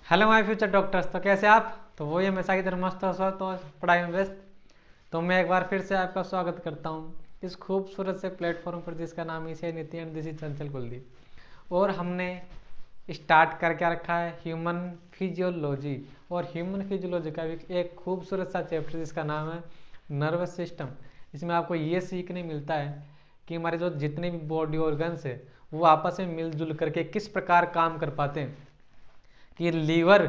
Hello my future doctors. तो कैसे आप? तो वही हमेशा की तरह मस्त और स्वस्थ और पढ़ाई में व्यस्त। तो मैं एक बार फिर से आपका स्वागत करता हूँ इस खूबसूरत से प्लेटफॉर्म पर जिसका नाम इसे नीति एंड दिस इज चंचल कुलदीप। और हमने स्टार्ट कर क्या रखा है, ह्यूमन फिजियोलॉजी। और ह्यूमन फिजियोलॉजी का भी एक खूबसूरत सा चैप्टर जिसका नाम है नर्वस सिस्टम। इसमें आपको ये सीखने मिलता है कि हमारे जो जितने भी बॉडी ऑर्गन्स है वो आपस में मिलजुल करके किस प्रकार काम कर पाते हैं, कि लीवर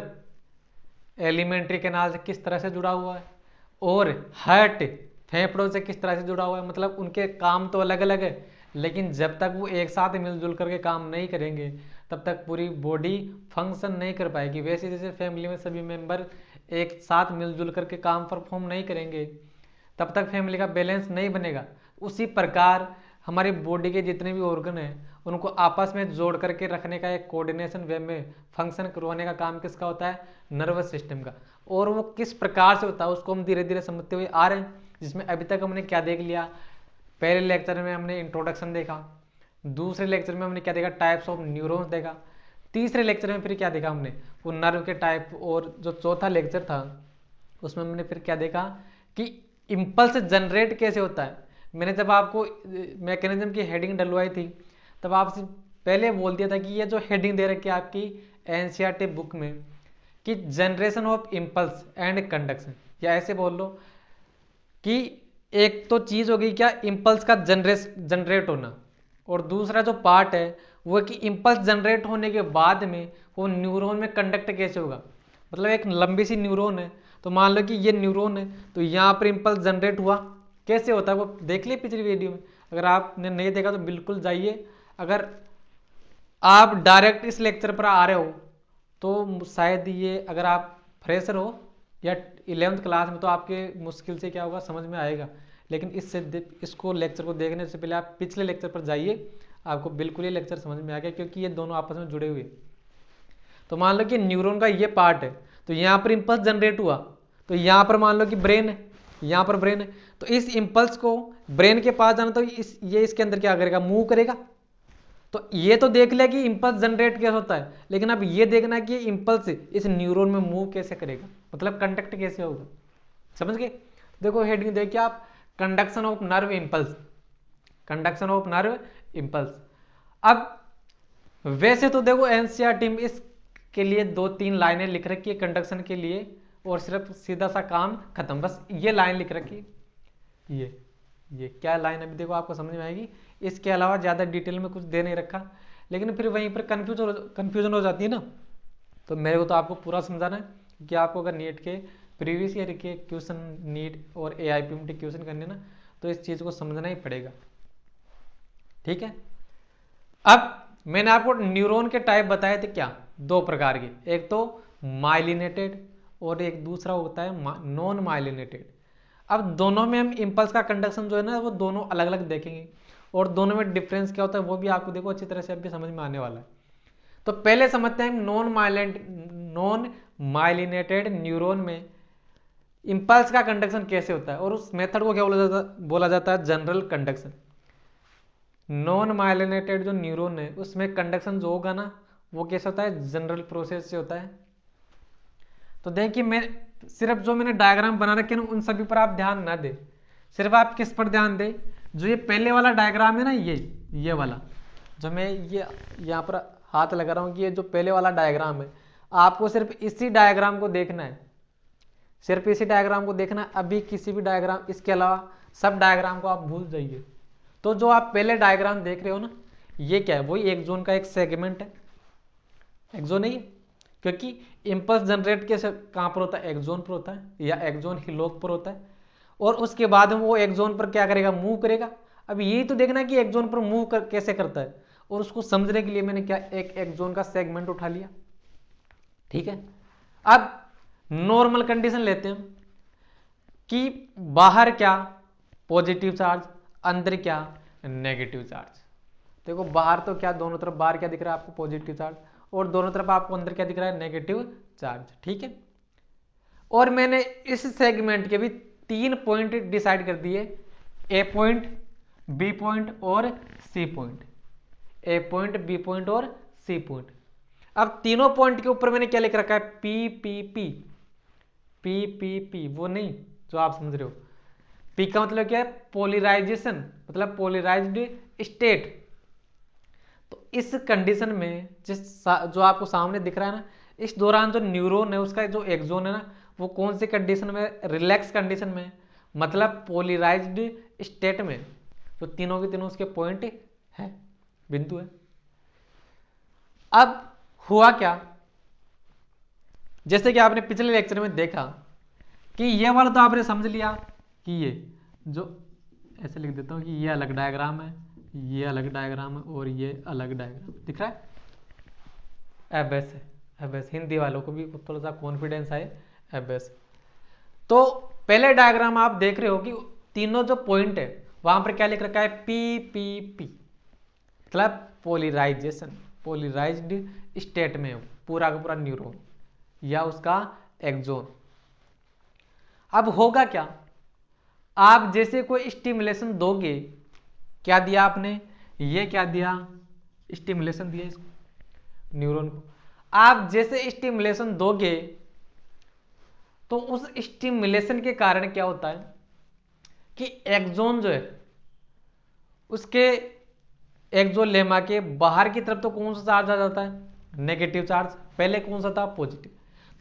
एलिमेंट्री कैनाल से किस तरह से जुड़ा हुआ है और हार्ट फेफड़ों से किस तरह से जुड़ा हुआ है। मतलब उनके काम तो अलग अलग है, लेकिन जब तक वो एक साथ मिलजुल करके काम नहीं करेंगे तब तक पूरी बॉडी फंक्शन नहीं कर पाएगी। वैसे जैसे फैमिली में सभी मेंबर एक साथ मिलजुल करके काम परफॉर्म नहीं करेंगे तब तक फैमिली का बैलेंस नहीं बनेगा। उसी प्रकार हमारी बॉडी के जितने भी ऑर्गन हैं उनको आपस में जोड़ करके रखने का, एक कोऑर्डिनेशन वे में फंक्शन करवाने का काम किसका होता है? नर्वस सिस्टम का। और वो किस प्रकार से होता है उसको हम धीरे धीरे समझते हुए आ रहे हैं, जिसमें अभी तक हमने क्या देख लिया। पहले लेक्चर में हमने इंट्रोडक्शन देखा, दूसरे लेक्चर में हमने क्या देखा, टाइप्स ऑफ न्यूरॉन्स देखा, तीसरे लेक्चर में फिर क्या देखा हमने, वो नर्व के टाइप, और जो चौथा लेक्चर था उसमें हमने फिर क्या देखा कि इम्पल्स जनरेट कैसे होता है। मैंने जब आपको मैकेनिज्म की हेडिंग डलवाई थी तब आपसे पहले बोल दिया था कि ये जो हेडिंग दे रखी है आपकी एनसीईआरटी बुक में, कि generation of impulse and conduction, या ऐसे बोल लो कि एक तो चीज हो गई क्या, इम्पल्स का जनरेट होना, और दूसरा जो पार्ट है वो कि इम्पल्स जनरेट होने के बाद में वो न्यूरॉन में कंडक्ट कैसे होगा। मतलब एक लंबी सी न्यूरॉन है, तो मान लो कि ये न्यूरॉन है, तो यहाँ पर इम्पल्स जनरेट हुआ, कैसे होता है वो देख लिया पिछली वीडियो में। अगर आपने नहीं देखा तो बिल्कुल जाइए। अगर आप डायरेक्ट इस लेक्चर पर आ रहे हो तो शायद ये, अगर आप फ्रेशर हो या 11th क्लास में, तो आपके मुश्किल से क्या होगा समझ में आएगा। लेकिन इसको लेक्चर को देखने से पहले आप पिछले लेक्चर पर जाइए, आपको बिल्कुल ये लेक्चर समझ में आ गया, क्योंकि ये दोनों आपस में जुड़े हुए। तो मान लो कि न्यूरॉन का ये पार्ट है, तो यहाँ पर इम्पल्स जनरेट हुआ, तो यहाँ पर मान लो कि ब्रेन है, यहाँ पर ब्रेन है, तो इस इम्पल्स को ब्रेन के पास जाना, तो ये इसके अंदर क्या करेगा, मूव करेगा। तो ये तो देख लिया कि इंपल्स जनरेट कैसे होता है, लेकिन अब ये देखना है कि इंपल्स इस न्यूरॉन में मूव कैसे करेगा, मतलब कंडक्ट कैसे होगा। समझ गए? देखो हेडिंग देखिए आप, conduction of nerve impulse, conduction of nerve impulse. अब वैसे तो देखो एनसीईआरटी में इसके लिए 2-3 लाइनें लिख रखी है कंडक्शन के लिए, और सिर्फ सीधा सा काम खत्म, बस ये लाइन लिख रखी। ये क्या लाइन, अभी देखो आपको समझ में आएगी। इसके अलावा ज़्यादा डिटेल में कुछ दे नहीं रखा, लेकिन फिर वहीं पर कन्फ्यूजन हो जाती है ना। तो मेरे को तो आपको पूरा समझाना है कि आपको अगर नीट के प्रीवियस ईयर के क्वेश्चन, नीट और एआईपीएमटी क्वेश्चन करने ना, तो इस चीज़ को समझना ही पड़ेगा। ठीक है। अब मैंने आपको न्यूरॉन के टाइप बताए थे क्या, 2 प्रकार के, एक तो माइलिनेटेड और एक दूसरा होता है नॉन माइलिनेटेड। अब दोनों में हम इम्पल्स का कंडक्शन जो है ना वो दोनों अलग अलग देखेंगे, और दोनों में डिफरेंस क्या होता है वो भी आपको देखो अच्छी तरह से अभी समझ में आने वाला है। तो पहले समझते हैं नॉन माइलिनेटेड न्यूरॉन में इम्पल्स का कंडक्शन कैसे होता है, और उस मेथड को क्या बोला जाता है, जनरल कंडक्शन। नॉन माइलिनेटेड जो न्यूरॉन है उसमें कंडक्शन जो होगा ना वो कैसे होता है, जनरल प्रोसेस से होता है। तो देखिए मैं सिर्फ जो मैंने डायग्राम बना रखे ना उन सभी पर आप ध्यान ना दें, सिर्फ आप किस पर ध्यान दें, जो ये पहले वाला डायग्राम है ना, ये वाला जो मैं ये यहाँ पर हाथ लगा रहा हूँ कि ये जो पहले वाला डायग्राम है, आपको सिर्फ इसी डायग्राम को देखना है, सिर्फ इसी डायग्राम को देखना है। अभी किसी भी डायग्राम, इसके अलावा सब डायग्राम को आप भूल जाइए। तो जो आप पहले डायग्राम देख रहे हो ना, ये क्या है, वही एक्सोन का एक सेगमेंट है। एक्सोन नहीं है, क्योंकि इम्पल्स जनरेट कैसे कहाँ पर होता है, एक्सोन पर होता है, या एक्सोन हिलोक पर होता है, और उसके बाद में वो एक्सोन पर क्या करेगा, मूव करेगा। अब यही तो देखना है कि एक्सोन पर मूव कैसे करता है, और उसको समझने के लिए मैंने क्या, एक एक्सोन का सेगमेंट उठा लिया। ठीक है। अब नॉर्मल कंडीशन लेते हैं कि बाहर क्या पॉजिटिव चार्ज, अंदर क्या नेगेटिव चार्ज। देखो बाहर तो क्या, दोनों तरफ बाहर क्या दिख रहा है आपको, पॉजिटिव चार्ज, और दोनों तरफ आपको अंदर क्या दिख रहा है, नेगेटिव चार्ज। ठीक है। और मैंने इस सेगमेंट के भी 3 पॉइंट डिसाइड कर दिए, ए पॉइंट, बी पॉइंट और सी पॉइंट। ए पॉइंट, बी पॉइंट और सी पॉइंट। अब तीनों पॉइंट के ऊपर मैंने क्या लिख रखा है, P P P P P P, वो नहीं जो आप समझ रहे हो। पी का मतलब क्या है, पोलराइजेशन, मतलब पोलराइज्ड स्टेट। तो इस कंडीशन में जो आपको सामने दिख रहा है ना, इस दौरान जो न्यूरॉन है उसका जो एक्सोन है ना, वो कौन सी कंडीशन में, रिलैक्स कंडीशन में, मतलब पोलराइज्ड स्टेट में। तो तीनों के तीनों उसके पॉइंट है, बिंदु है। अब हुआ क्या, जैसे कि आपने पिछले लेक्चर में देखा कि ये वाला तो आपने समझ लिया कि ये जो, ऐसे लिख देता हूं कि ये अलग डायग्राम है, ये अलग डायग्राम है और ये अलग डायग्राम दिख रहा है। एबेस है, एबेस। हिंदी वालों को भी थोड़ा सा कॉन्फिडेंस आए, एबेस। तो पहले डायग्राम आप देख रहे हो कि तीनों जो पॉइंट है वहां पर क्या लिख रखा है, पी पी पी, मतलब पोलराइजेशन, पोलराइज्ड स्टेट में पूरा का पूरा न्यूरॉन या उसका एक्सोन। अब होगा क्या, आप जैसे कोई स्टिमुलेशन दोगे, क्या दिया आपने, ये क्या दिया, स्टिमुलेशन दिया इसको, न्यूरॉन को। आप जैसे स्टिमुलेशन दोगे तो उस स्टिमुलेशन के कारण क्या होता है कि एक्सोन जो है उसके एक्सोलेमा के बाहर की तरफ तो कौन सा चार्ज आ जाता है, नेगेटिव चार्ज। पहले कौन सा था, पॉजिटिव।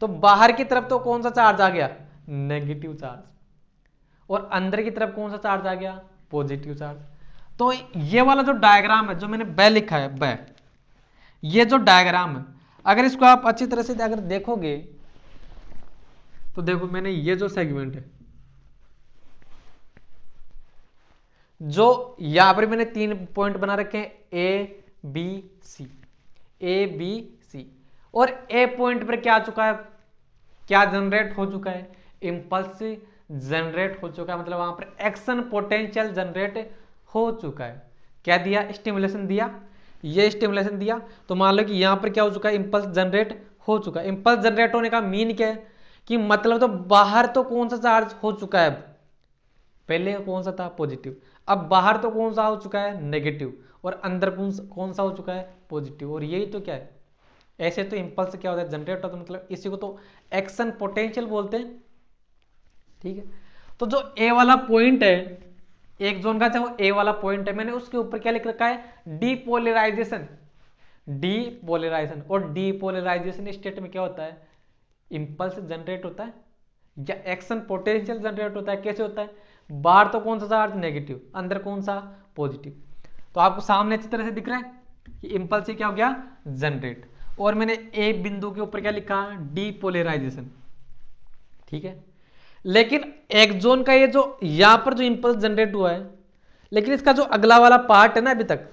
तो बाहर की तरफ तो कौन सा चार्ज आ गया, नेगेटिव चार्ज। और अंदर की तरफ कौन सा चार्ज आ गया, पॉजिटिव चार्ज। तो ये वाला जो डायग्राम है जो मैंने बै लिखा है, बै, ये जो डायग्राम है, अगर इसको आप अच्छी तरह से अगर देखोगे तो देखो मैंने ये जो सेगमेंट है, जो यहां पर मैंने 3 पॉइंट बना रखे हैं, ए बी सी, ए बी सी। और ए पॉइंट पर क्या आ चुका है, क्या जनरेट हो चुका है, इंपल्स जनरेट हो चुका है, मतलब वहां पर एक्शन पोटेंशियल जनरेट हो चुका है। क्या दिया, स्टिमुलेशन दिया, ये स्टिमुलेशन दिया। तो मान लो कि यहां पर क्या हो चुका है, इंपल्स जनरेट हो चुका है। इंपल्स जनरेट होने का मीन क्या है कि मतलब तो बाहर तो कौन सा चार्ज हो चुका है, पहले कौन सा था, पॉजिटिव। अब बाहर तो कौन सा हो चुका है, नेगेटिव। और अंदर कौन सा हो चुका है, पॉजिटिव। और यही तो क्या है, ऐसे तो इंपल्स क्या होता है, जनरेट होता है, मतलब इसी को तो एक्शन पोटेंशियल बोलते हैं। ठीक है, तो जो ए वाला पॉइंट है, एक जोन का चाहे वो ए वाला पॉइंट है, मैंने उसके ऊपर क्या लिख रखा है, डीपोलराइजेशन। डीपोलराइजेशन, और डीपोलराइजेशन स्टेट में क्या होता है, इंपल्स जनरेट होता है या एक्शन पोटेंशियल जनरेट होता है। कैसे होता है, बाहर तो कौन सा चार्ज, नेगेटिव, अंदर कौन सा, पॉजिटिव। तो आपको सामने अच्छी तरह से दिख रहा है कि इंपल्स से क्या हो गया, जनरेट। और मैंने ए बिंदु के ऊपर क्या लिखा, डीपोलराइजेशन। ठीक है, लेकिन एक्सोन का ये जो यहां पर जो इंपल्स जनरेट हुआ है, लेकिन इसका जो अगला वाला पार्ट है ना अभी तक,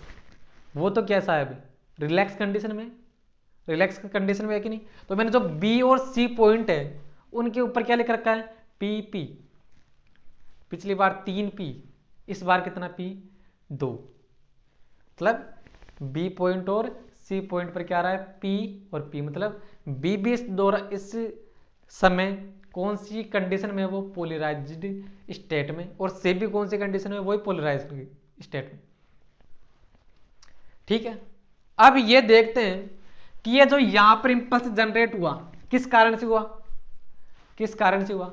वो तो कैसा है, अभी रिलैक्स कंडीशन में, रिलैक्स कंडीशन में है कि नहीं। तो मैंने जो बी और सी पॉइंट है उनके ऊपर क्या लिख रखा है, पी पी। पिछली बार 3 पी, इस बार कितना पी, 2। मतलब बी पॉइंट और सी पॉइंट पर क्या आ रहा है, पी और पी। मतलब बी भी इस समय कौन सी कंडीशन में है, वो पोलराइज्ड स्टेट में, और सी भी कौन सी कंडीशन में, वही पोलराइज्ड स्टेट में। ठीक है, अब ये देखते हैं कि ये जो यहां पर इंपल्स जनरेट हुआ किस कारण से हुआ, किस कारण से हुआ।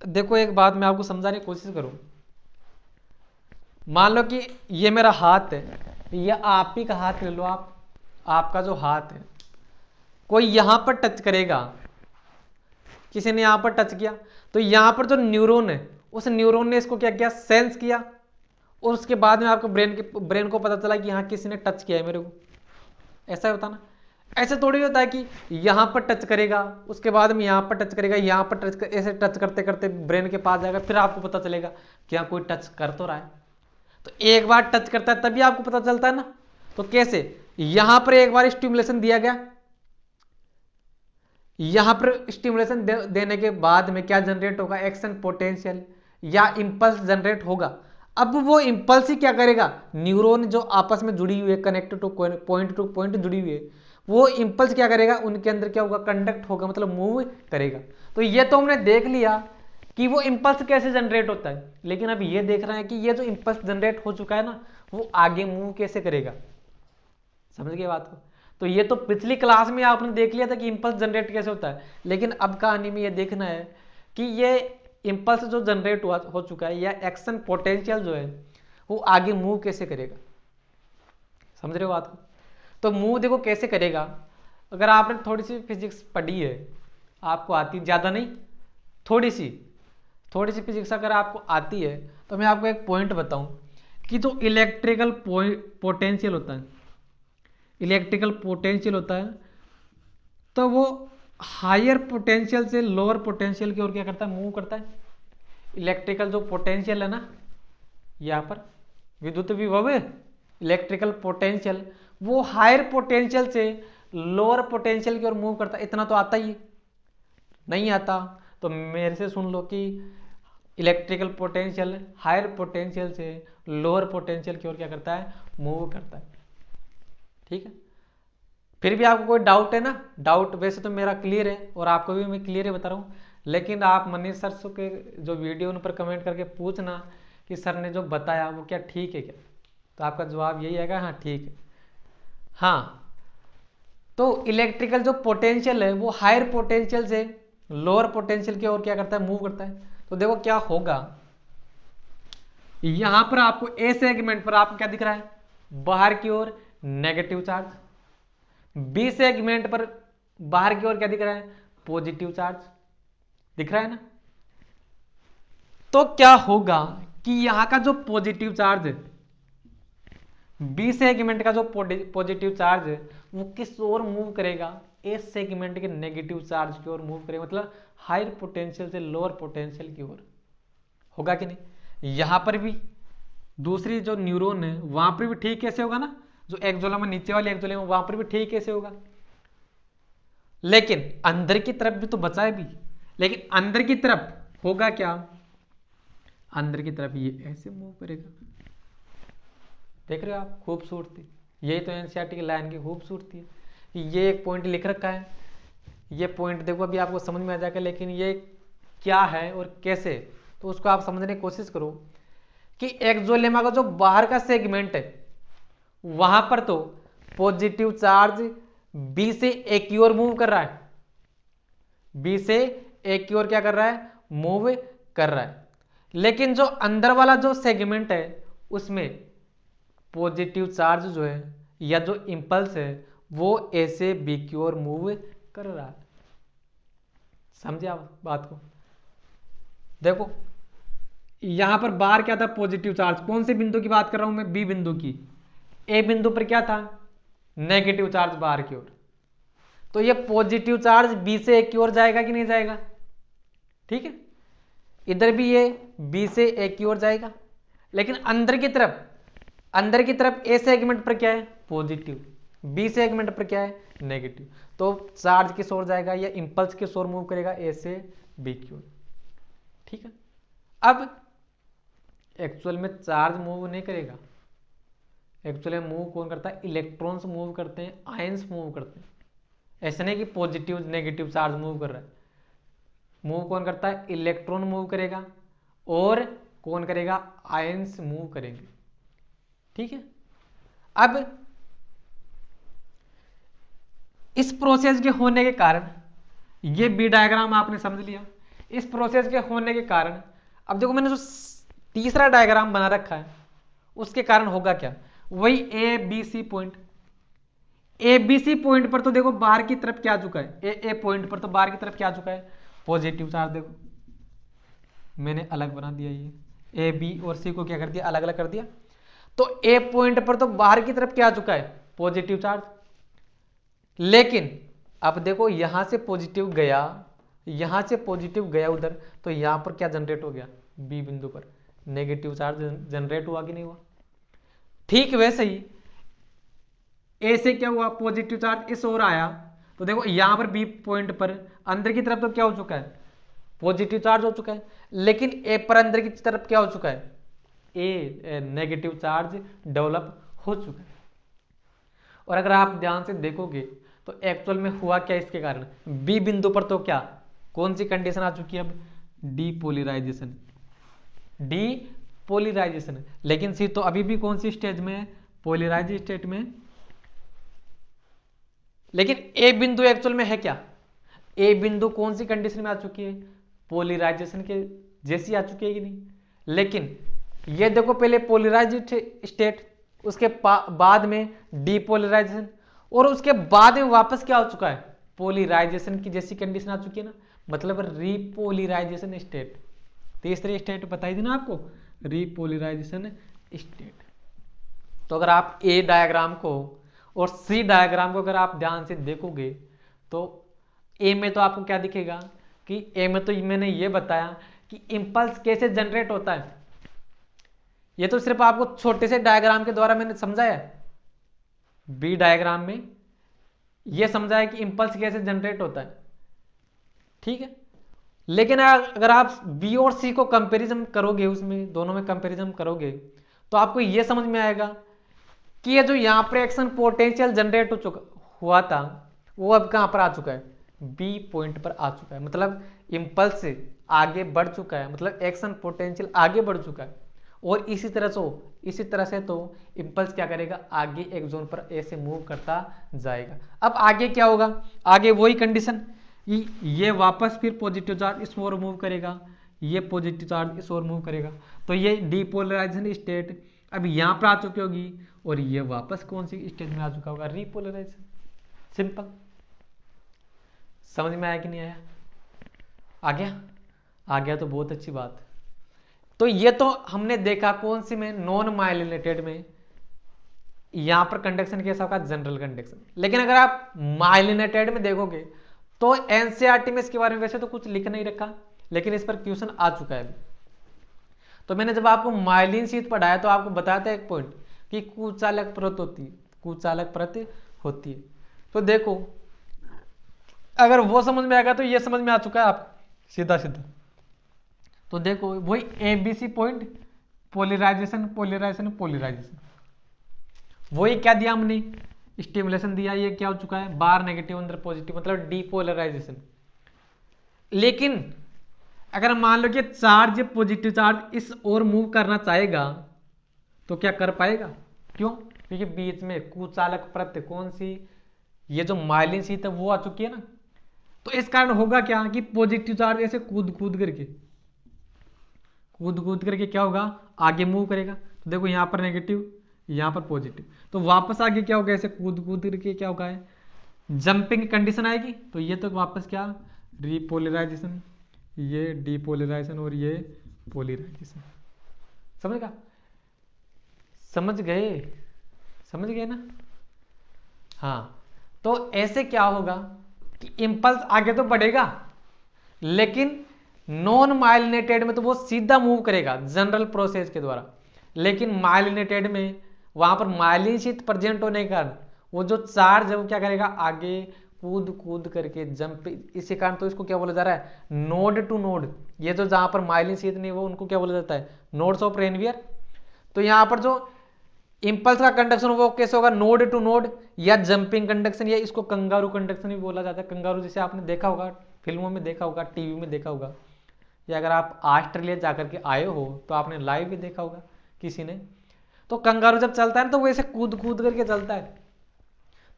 देखो एक बात मैं आपको समझाने की कोशिश करूं। मान लो कि ये मेरा हाथ है, ये आप ही का हाथ ले लो, आपका जो हाथ है, कोई यहां पर टच करेगा, किसी ने यहां पर टच किया, तो यहां पर जो न्यूरॉन है उस न्यूरॉन ने इसको क्या किया, सेंस किया, और उसके बाद में आपको ब्रेन को पता चला कि यहां किसी ने टच किया है मेरे को। ऐसा होता ना, ऐसे थोड़ी होता है कि यहां पर टच करेगा, उसके बाद में यहां पर टच करेगा, यहां पर टच ऐसे टच करते करते ब्रेन के पास जाएगा, फिर आपको पता चलेगा कि कोई टच कर तो रहा है। तो एक बार टच करता है तभी आपको पता चलता है ना। तो कैसे, यहां पर एक बार स्टिमुलेशन दिया गया, यहां पर स्टिमुलेशन देने के बाद में क्या जनरेट होगा, एक्शन पोटेंशियल या इंपल्स जनरेट होगा। अब वो इंपल्स ही क्या करेगा, न्यूरॉन जो आपस में जुड़ी हुई है, कनेक्टेड टू पॉइंट जुड़ी हुई है, वो इंपल्स क्या करेगा, उनके अंदर क्या होगा, कंडक्ट होगा, मतलब मूव करेगा। तो ये तो हमने देख लिया कि वो इंपल्स कैसे जनरेट होता है, लेकिन अब ये देख रहे हैं कि ये जो इंपल्स जनरेट हो चुका है ना, वो आगे मूव कैसे करेगा। समझ गए बात को। तो ये तो पिछली क्लास में आपने देख लिया था कि इंपल्स जनरेट कैसे होता है, लेकिन अब कहानी में ये देखना है कि ये इंपल्स जो जनरेट हो चुका है या एक्शन पोटेंशियल जो है वो आगे मूव कैसे करेगा। समझ रहे हो बात को? तो मूव देखो कैसे करेगा। अगर आपने थोड़ी सी फिजिक्स पढ़ी है, आपको आती, ज्यादा नहीं, थोड़ी सी फिजिक्स अगर आपको आती है, तो मैं आपको एक पॉइंट बताऊं कि जो इलेक्ट्रिकल पोटेंशियल होता है, तो वो हायर पोटेंशियल से लोअर पोटेंशियल की ओर क्या करता है, मूव करता है। इलेक्ट्रिकल जो पोटेंशियल है ना, यहां पर विद्युत विभव इलेक्ट्रिकल पोटेंशियल, वो हायर पोटेंशियल से लोअर पोटेंशियल की ओर मूव करता है। इतना तो आता ही नहीं आता, तो मेरे से सुन लो कि इलेक्ट्रिकल पोटेंशियल हायर पोटेंशियल से लोअर पोटेंशियल की ओर क्या करता है, मूव करता है। ठीक है, फिर भी आपको कोई डाउट है ना? डाउट वैसे तो मेरा क्लियर है और आपको भी मैं क्लियर है बता रहा हूँ, लेकिन आप मनीष सर के जो वीडियो उन पर कमेंट करके पूछना कि सर ने जो बताया वो क्या ठीक है क्या, तो आपका जवाब यही आएगा हाँ ठीक है। हाँ, तो इलेक्ट्रिकल जो पोटेंशियल है वो हायर पोटेंशियल से लोअर पोटेंशियल की ओर क्या करता है, मूव करता है। तो देखो क्या होगा, यहां पर आपको ए सेगमेंट पर आपको क्या दिख रहा है, बाहर की ओर नेगेटिव चार्ज, बी सेगमेंट पर बाहर की ओर क्या दिख रहा है, पॉजिटिव चार्ज दिख रहा है ना। तो क्या होगा कि यहां का जो पॉजिटिव चार्ज है, बी सेगमेंट का जो पॉजिटिव चार्ज है वो किस ओर मूव करेगा, ए सेगमेंट के नेगेटिव चार्ज की ओर मूव करेगा, मतलब हायर पोटेंशियल से लोअर पोटेंशियल की ओर। होगा कि नहीं? यहां पर भी दूसरी जो न्यूरॉन है वहां पर भी ठीक कैसे होगा ना, जो एक्सोलम में नीचे वाले एक्सोलम वहां पर भी ठीक कैसे होगा, लेकिन अंदर की तरफ भी तो बचा है भी, लेकिन अंदर की तरफ होगा क्या, अंदर की तरफ ये ऐसे मूव करेगा। देख रहे हो आप खूबसूरती, यही तो एनसीईआरटी की लाइन की खूबसूरती है कि ये एक पॉइंट लिख रखा है, ये पॉइंट देखो अभी आपको समझ में आ जाएगा, लेकिन ये क्या है और कैसे, तो उसको आप समझने की कोशिश करो कि एक्सोलेमा का जो बाहर का सेगमेंट है वहां पर तो पॉजिटिव चार्ज बी से ए की ओर मूव कर रहा है, बी से ए की ओर क्या कर रहा है, मूव कर रहा है, लेकिन जो अंदर वाला जो सेगमेंट है उसमें पॉजिटिव चार्ज जो है या जो इंपल्स है वो ए से बी की ओर मूव कर रहा है। समझे आप बात को? देखो यहां पर बाहर क्या था, पॉजिटिव चार्ज, कौन से बिंदु की बात कर रहा हूं मैं, बी बिंदु की। ए बिंदु पर क्या था, नेगेटिव चार्ज बाहर की ओर, तो ये पॉजिटिव चार्ज बी से ए की ओर जाएगा कि नहीं जाएगा, ठीक है, इधर भी ये बी से ए की ओर जाएगा, लेकिन अंदर की तरफ ए सेगमेंट पर क्या है, पॉजिटिव, बी सेगमेंट पर क्या है, नेगेटिव, तो चार्ज किस ओर जाएगा या इंपल्स किस ओर मूव करेगा, ए से बी की ओर। ठीक है, अब एक्चुअल में चार्ज मूव नहीं करेगा, एक्चुअली मूव कौन करता है, इलेक्ट्रॉन्स मूव करते हैं, आयंस मूव करते हैं। ऐसा नहीं कि पॉजिटिव नेगेटिव चार्ज मूव कर रहा है, मूव कौन करता है, इलेक्ट्रॉन मूव करेगा और कौन करेगा, आयंस मूव करेंगे। ठीक है, अब इस प्रोसेस के होने के कारण, ये बी डायग्राम आपने समझ लिया, इस प्रोसेस के होने के कारण अब देखो मैंने जो तीसरा डायग्राम बना रखा है उसके कारण होगा क्या, वही A B C point, A B C point पर तो देखो बाहर की तरफ क्या आ चुका है, ए पॉइंट पर तो बाहर की तरफ क्या आ चुका है, पॉजिटिव चार्ज। देखो मैंने अलग बना दिया, ये ए बी और सी को क्या कर दिया, अलग अलग कर दिया, तो ए पॉइंट पर तो बाहर की तरफ क्या आ चुका है, पॉजिटिव चार्ज, लेकिन अब देखो यहां से पॉजिटिव गया, यहां से पॉजिटिव गया उधर, तो यहां पर क्या जनरेट हो गया, बी बिंदु पर नेगेटिव चार्ज जनरेट हुआ कि नहीं हुआ। ठीक वैसे ही ए से क्या हुआ, पॉजिटिव चार्ज इस ओर आया, तो देखो यहां पर बी पॉइंट पर अंदर की तरफ तो क्या हो चुका है, पॉजिटिव चार्ज हो चुका है, लेकिन ए पर अंदर की तरफ क्या हो चुका है, ए नेगेटिव चार्ज डेवलप हो चुका है। और अगर आप ध्यान से देखोगे तो एक्चुअल में हुआ क्या इसके कारण, बी बिंदु पर तो क्या, कौन सी कंडीशन आ चुकी है अब, डीपोलराइजेशन, डीपोलराइजेशन, लेकिन सी तो अभी भी कौन सी स्टेज में है, पोलराइज स्टेट में। लेकिन ए बिंदु एक्चुअल में है क्या? ए बिंदु कौन सी कंडीशन में आ चुकी है? पोलराइजेशन के जैसी आ चुकी है कि नहीं? लेकिन ये देखो, पहले पोलराइज्ड स्टेट, उसके बाद में डीपोलराइजेशन, और उसके बाद में वापस क्या हो चुका है? पोलराइजेशन की जैसी कंडीशन आ चुकी है ना, मतलब रीपोलराइजेशन स्टेट। तीसरी स्टेट बताई थी ना आपको, रीपोलराइजेशन स्टेट। तो अगर आप ए डायग्राम को और सी डायग्राम को अगर आप ध्यान से देखोगे तो ए में तो आपको क्या दिखेगा कि ए में तो मैंने ये बताया कि इंपल्स कैसे जनरेट होता है। ये तो सिर्फ आपको छोटे से डायग्राम के द्वारा मैंने समझाया। बी डायग्राम में ये समझाया कि इंपल्स कैसे जनरेट होता है, ठीक है। लेकिन अगर आप बी और सी को कंपैरिजन करोगे, उसमें दोनों में कंपैरिजन करोगे, तो आपको ये समझ में आएगा कि ये जो यहां पर एक्शन पोटेंशियल जनरेट हुआ था, वो अब कहां पर आ चुका है? बी पॉइंट पर आ चुका है। मतलब इंपल्स आगे बढ़ चुका है, मतलब एक्शन पोटेंशियल आगे बढ़ चुका है। और इसी तरह से तो इंपल्स क्या करेगा? आगे एक जोन पर ऐसे मूव करता जाएगा। अब आगे क्या होगा? आगे वही कंडीशन, ये वापस फिर पॉजिटिव चार्ज इस ओर मूव करेगा, ये पॉजिटिव चार्ज इस ओर मूव करेगा। तो ये डीपोलराइजेशन स्टेट अब यहां पर आ चुकी होगी, और ये वापस कौन सी स्टेट में आ चुका होगा? रीपोलराइजेशन। सिंपल। समझ में आया कि नहीं आया? आ गया? आ गया तो बहुत अच्छी बात। तो ये तो हमने देखा कौन सी में? नॉन माइलिनेटेड में। यहां पर कंडक्शन कैसा होगा? General conduction. लेकिन अगर आप माइलिनेटेड में देखोगे तो एनसीईआरटी में इसके बारे में वैसे तो कुछ लिख नहीं रखा, लेकिन इस पर क्वेश्चन आ चुका है। तो मैंने जब आपको माइलिन शीट पढ़ाया तो आपको बताया था एक पॉइंट कि कुचालक परत होती है, कुचालक परत होती है। तो देखो, अगर वो समझ में आएगा तो ये समझ में आ चुका है आप सीधा सीधा। तो देखो वही ABC point, polarisation polarisation polarisation, वही क्या दिया हमने? स्टिमुलेशन दिया। ये क्या हो चुका है? बार नेगेटिव अंदर पॉजिटिव, मतलब डीपोलराइजेशन। लेकिन अगर मान लो कि चार्ज पॉजिटिव चार्ज इस ओर मूव करना चाहेगा तो क्या कर पाएगा? क्यों? क्योंकि बीच में कुचालक परत कौन सी? ये जो माइलिन शीट है वो आ चुकी है ना। तो इस कारण होगा क्या कि पॉजिटिव चार्ज ऐसे कूद कूद करके क्या होगा? आगे मूव करेगा। तो देखो यहां पर नेगेटिव, यहां पर पॉजिटिव, तो वापस आगे क्या होगा? ऐसे कूद करके क्या होगा? है जंपिंग कंडीशन आएगी। तो ये तो वापस क्या? रीपोलराइजेशन, ये डीपोलराइजेशन और ये पोलराइजेशन। समझ गया? समझ गए ना? हाँ। तो ऐसे क्या होगा कि इंपल्स आगे तो बढ़ेगा, लेकिन नॉन माइलिनेटेड में तो वो सीधा मूव करेगा जनरल प्रोसेस के द्वारा। लेकिन माइलिनेटेड में वहां पर माइलिन शीट प्रेजेंट होने के कारण वो जो चार्ज है वो क्या करेगा? आगे कूद करके जंप। इसी कारण तो इसको क्या बोला जा रहा है? Node to node. ये जो जहां पर माइलिन शीट नहीं वो उनको क्या बोला जाता है? Nodes of Ranvier. तो यहां पर जो इंपल्स का कंडक्शन वो कैसे होगा? नोड टू नोड या जंपिंग कंडक्शन, या इसको कंगारू कंडक्शन भी बोला जाता है। कंगारू जैसे आपने देखा होगा, फिल्मों में देखा होगा, टीवी में देखा होगा, या अगर आप ऑस्ट्रेलिया जाकर के आए हो तो आपने लाइव भी देखा होगा किसी ने। तो कंगारू जब चलता है ना तो वैसे कूद करके चलता है।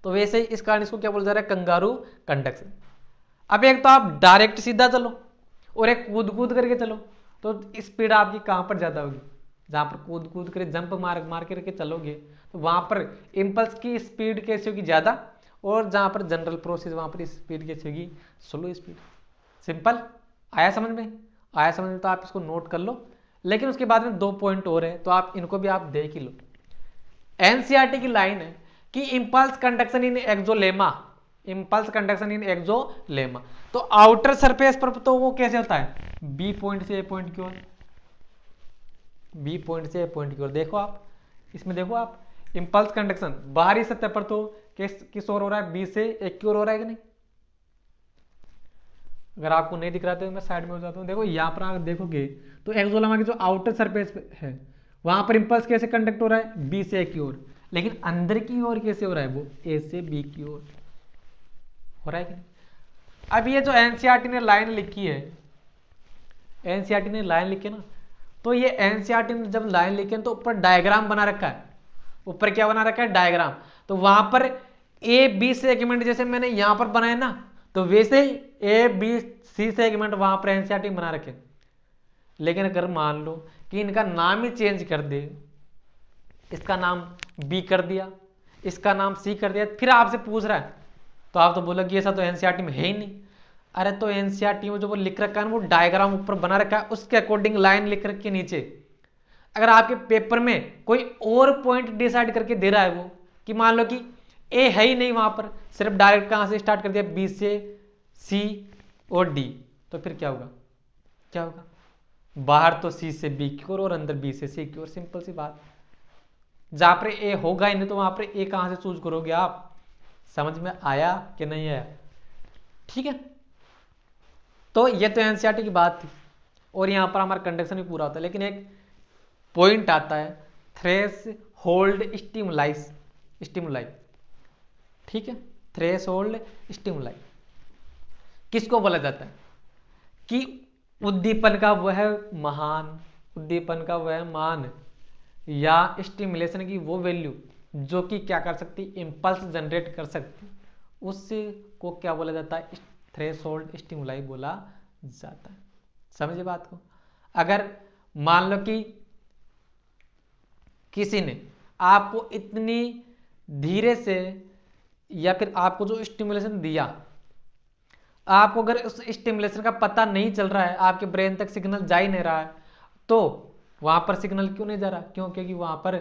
तो वैसे ही इस कारण इसको क्या बोला जा रहा है? Kangaroo conduction. अब एक तो आप डायरेक्ट सीधा चलो और एक कूद करके चलो, तो स्पीड आपकी कहां पर ज्यादा होगी? जहां पर कूद कर जंप मार करके चलोगे तो वहां पर इंपल्स की स्पीड कैसी होगी? ज्यादा। और जहां पर जनरल प्रोसेस वहां पर स्पीड कैसी होगी? Slow speed. सिंपल। आया समझ में? आया समझ में तो आप इसको नोट कर लो। लेकिन उसके बाद में 2 पॉइंट और है, तो आप इनको भी आप देख ही लो। एनसीईआरटी की लाइन है कि इंपल्स कंडक्शन इन एक्सोलेमा, इंपल्स कंडक्शन इन एक्सोलेमा। तो आउटर सरफेस पर तो वो कैसे होता है? बी पॉइंट से ए पॉइंट की ओर, बी पॉइंट से ए पॉइंट की ओर। देखो आप इसमें, देखो आप इंपल्स कंडक्शन बाहरी सतह पर तो किस ओर हो रहा है? बी से ए की ओर हो रहा है कि नहीं? अगर आपको नहीं दिख रहा तो मैं साइड में हो जाता हूँ। देखो यहाँ पर आप देखोगे तो एक्सोलेमा की जो आउटर सरफेस है वहां पर इंपल्स कैसे कंडक्ट हो रहा है? बी से ए की ओर। लेकिन अंदर की ओर कैसे हो रहा है? वो ए से बी की ओर हो रहा है कि नहीं? अब ये जो एनसीईआरटी ने लाइन लिखी है, एनसीईआरटी ने लाइन लिखी है ना, तो ये एनसीईआरटी ने जब लाइन लिखी है तो ऊपर डायग्राम बना रखा है। ऊपर क्या बना रखा है? डायग्राम। तो वहां पर ए बी सेगमेंट जैसे मैंने यहां पर बनाया ना, तो वैसे ही ए बी सी सेगमेंट वहां पर एनसीईआरटी बना रखे। लेकिन अगर मान लो कि इनका नाम ही चेंज कर दे, इसका नाम बी कर दिया, इसका नाम सी कर दिया, फिर आपसे पूछ रहा है, तो आप तो बोलोगे ऐसा तो एनसीईआरटी में है ही नहीं। अरे तो एनसीईआरटी में जो वो लिख रखा है वो डायग्राम ऊपर बना रखा है, उसके अकॉर्डिंग लाइन लिख रखी है नीचे। अगर आपके पेपर में कोई और पॉइंट डिसाइड करके दे रहा है वो, कि मान लो कि ए है ही नहीं वहां पर, सिर्फ डायरेक्ट कहां से स्टार्ट कर दिया, बी से सी और डी, तो फिर क्या होगा, क्या होगा, बाहर तो सी से बी की ओर और अंदर बी से सी की ओर, सिंपल सी बात। जहां पर ए होगा ही नहीं तो वहां पर ए कहां से चूज करोगे आप। समझ में आया कि नहीं आया? ठीक है, तो ये तो एनसीईआरटी की बात थी, और यहां पर हमारा कंडक्शन भी पूरा होता है। लेकिन एक पॉइंट आता है, थ्रेस होल्ड स्टिमुलाई। ठीक है, थ्रेस होल्ड स्टिमुलाई किसको बोला जाता है? कि उद्दीपन का वह मान, उद्दीपन का वह मान या स्टिमुलेशन की वो वैल्यू जो कि क्या कर सकती, इंपल्स जनरेट कर सकती, उसको क्या बोला जाता है? थ्रेशोल्ड स्टिमुलाई बोला जाता है। समझिए बात को। अगर मान लो कि किसी ने आपको इतनी धीरे से, या फिर आपको जो स्टिमुलेशन दिया, आपको अगर उस स्टिमुलेशन का पता नहीं चल रहा है, आपके ब्रेन तक सिग्नल जा ही नहीं रहा है, तो वहां पर सिग्नल क्यों नहीं जा रहा? क्यों? क्योंकि वहां पर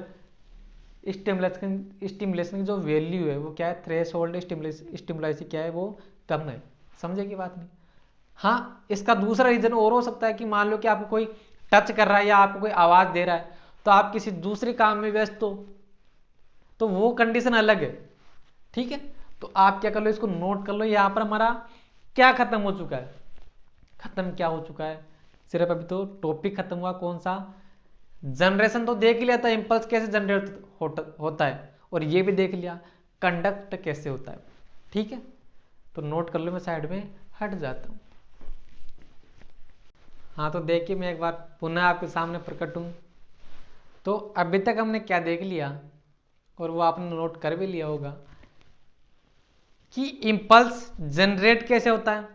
स्टिमुलेशन की जो वैल्यू है वो क्या है, थ्रेशोल्ड स्टिमुलाई से क्या है, वो कम है। समझे की बात नहीं? हाँ, इसका दूसरा रीजन और हो सकता है कि मान लो कि आपको कोई टच कर रहा है या आपको कोई आवाज दे रहा है, तो आप किसी दूसरे काम में व्यस्त हो, तो वो कंडीशन अलग है। ठीक है, तो आप क्या कर लो, इसको नोट कर लो। यहां पर हमारा क्या खत्म हो चुका है? खत्म क्या हो चुका है? सिर्फ अभी तो टॉपिक खत्म हुआ, कौन सा? जनरेशन तो देख लिया था, इंपल्स कैसे जनरेट होता है, और ये भी देख लिया कंडक्ट कैसे होता है। ठीक है, तो नोट कर लो, मैं साइड में हट जाता हूं। हाँ, तो देखिए मैं एक बार पुनः आपके सामने प्रकट हूं। तो अभी तक हमने क्या देख लिया, और वो आपने नोट कर भी लिया होगा, कि इंपल्स जनरेट कैसे होता है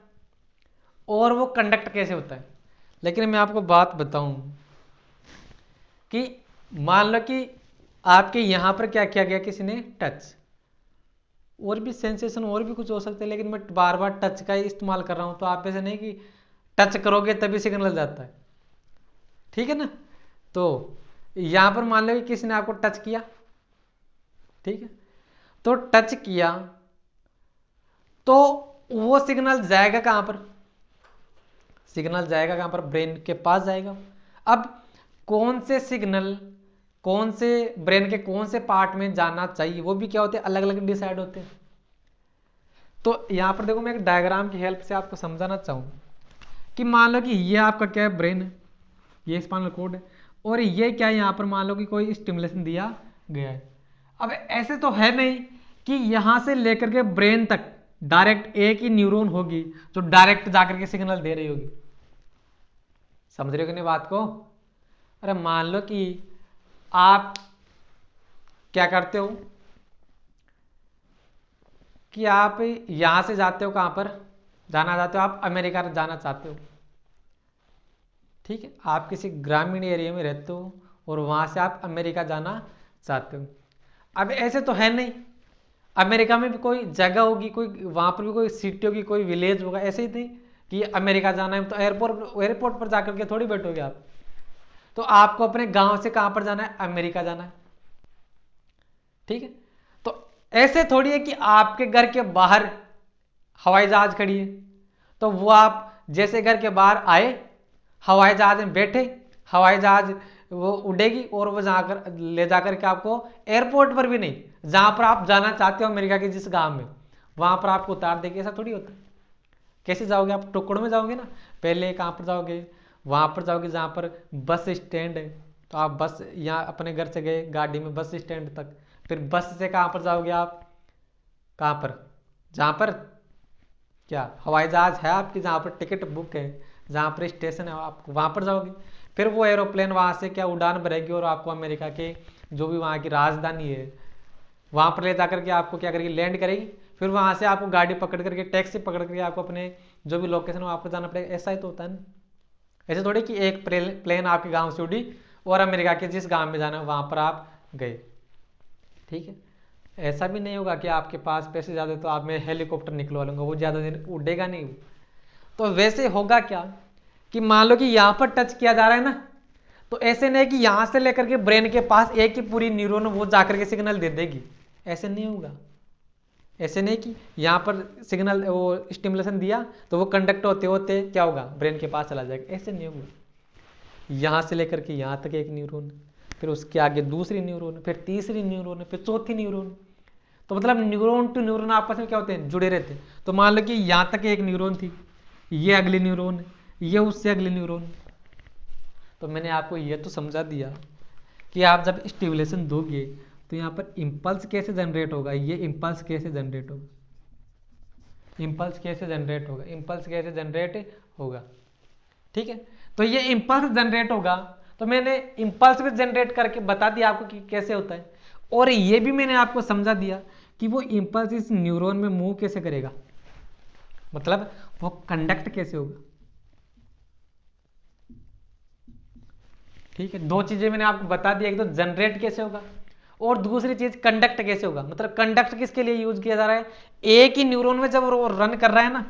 और वो कंडक्ट कैसे होता है। लेकिन मैं आपको बात बताऊं कि मान लो कि आपके यहां पर क्या किया गया, किसी ने टच, और भी सेंसेशन और भी कुछ हो सकते हैं, लेकिन मैं बार बार टच का ही इस्तेमाल कर रहा हूं, तो आप ऐसे नहीं कि टच करोगे तभी सिग्नल जाता है। ठीक है ना? तो यहां पर मान लो कि किसी ने आपको टच किया, ठीक है, तो टच किया तो वो सिग्नल जाएगा कहां पर? सिग्नल जाएगा कहां पर? ब्रेन के पास जाएगा। अब कौन से सिग्नल कौन से ब्रेन के कौन से पार्ट में जाना चाहिए, वो भी क्या होते हैं, अलग अलग डिसाइड होते हैं। तो यहां पर देखो, मैं एक डायग्राम की हेल्प से आपको समझाना चाहूं कि मान लो कि ये आपका क्या है, ब्रेन है, ये स्पाइनल कॉर्ड है, और ये क्या है, यहां पर मान लो कि कोई स्टिमुलेशन दिया गया है। अब ऐसे तो है नहीं कि यहां से लेकर के ब्रेन तक डायरेक्ट एक ही न्यूरॉन होगी जो डायरेक्ट जाकर के सिग्नल दे रही होगी। समझ रहे हो कि नहीं बात को? अरे मान लो कि आप क्या करते हो कि आप यहां से जाते हो, कहां पर जाना चाहते हो? आप अमेरिका जाना चाहते हो। ठीक है, आप किसी ग्रामीण एरिया में रहते हो और वहां से आप अमेरिका जाना चाहते हो। अब ऐसे तो है नहीं, अमेरिका में भी कोई जगह होगी, कोई वहां पर भी कोई सिटी होगी, कोई विलेज होगा। ऐसे ही नहीं कि अमेरिका जाना है तो एयरपोर्ट पर जाकर के थोड़ी बैठोगे आप। तो आपको अपने गांव से कहां पर जाना है? अमेरिका जाना है। ठीक है, तो ऐसे थोड़ी है कि आपके घर के बाहर हवाई जहाज खड़ी है, तो वो आप जैसे घर के बाहर आए, हवाई जहाज में बैठे, हवाई जहाज वो उड़ेगी और वो जाकर ले जाकर के आपको एयरपोर्ट पर भी नहीं, जहां पर आप जाना चाहते हो अमेरिका के जिस गांव में, वहां पर आपको उतार देगी। ऐसा थोड़ी होता है। कैसे जाओगे आप? टुकड़ों में जाओगे ना। पहले कहां पर जाओगे? वहां पर जाओगे जहां पर बस स्टैंड है, तो आप बस यहाँ अपने घर से गए गाड़ी में बस स्टैंड तक, फिर बस से कहां पर जाओगे आप? कहां पर? जहां पर क्या हवाई जहाज है आपकी, जहां पर टिकट बुक है, जहां पर स्टेशन है, आप वहां पर जाओगे। फिर वो एरोप्लेन वहां से क्या उड़ान भरेगी और आपको अमेरिका के जो भी वहां की राजधानी है वहां पर ले जाकर के आपको क्या करेगी, लैंड करेगी। फिर वहां से आपको गाड़ी पकड़ करके, टैक्सी पकड़ करके आपको अपने जो भी लोकेशन है आपको जाना पड़ेगा। ऐसा ही तो होता है ना। ऐसे थोड़ी कि एक प्लेन आपके गांव से उड़ी और अमेरिका के जिस गांव में जाना है वहां पर आप गए, ठीक है। ऐसा भी नहीं होगा कि आपके पास पैसे ज्यादा तो आप, मैं हेलीकॉप्टर निकलवा लूंगा, वो ज्यादा दिन उड़ेगा नहीं। तो वैसे होगा क्या कि मान लो कि यहां पर टच किया जा रहा है ना, तो ऐसे नहीं कि यहां से लेकर के ब्रेन के पास एक ही पूरी न्यूरॉन वो जाकर के सिग्नल दे देगी, ऐसे नहीं होगा। ऐसे नहीं कि यहां पर सिग्नल वो स्टिमुलेशन दिया तो वो कंडक्ट होते होते क्या होगा, ब्रेन के पास चला जाएगा, ऐसे नहीं होगा। यहां से लेकर के यहां तक एक न्यूरॉन, फिर उसके आगे दूसरी न्यूरॉन, फिर तीसरी न्यूरॉन, फिर चौथी न्यूरॉन। तो मतलब न्यूरॉन टू न्यूरॉन आपस में क्या होते हैं, जुड़े रहते हैं। तो मान लो कि यहां तक एक न्यूरॉन थी, ये अगली न्यूरॉन, ये उससे अगली न्यूरॉन। तो मैंने आपको ये तो समझा दिया कि आप जब स्टिमुलेशन दोगे तो यहाँ पर इम्पल्स कैसे जनरेट होगा, ये इम्पल्स कैसे जनरेट होगा, इम्पल्स कैसे जनरेट होगा, इम्पल्स कैसे जनरेट होगा, ठीक है। तो ये इम्पल्स जनरेट होगा, तो मैंने इम्पल्स भी जनरेट करके बता दिया आपको कि कैसे होता है। और ये भी मैंने आपको समझा दिया कि वो इम्पल्स इस न्यूरॉन में मूव कैसे करेगा, मतलब वो कंडक्ट कैसे होगा, ठीक है। दो चीजें मैंने आपको बता दी, एक तो जनरेट कैसे होगा और दूसरी चीज कंडक्ट कैसे होगा। मतलब कंडक्ट किसके लिए यूज किया जा रहा है, एक ही न्यूरॉन में जब वो रन कर रहा है ना,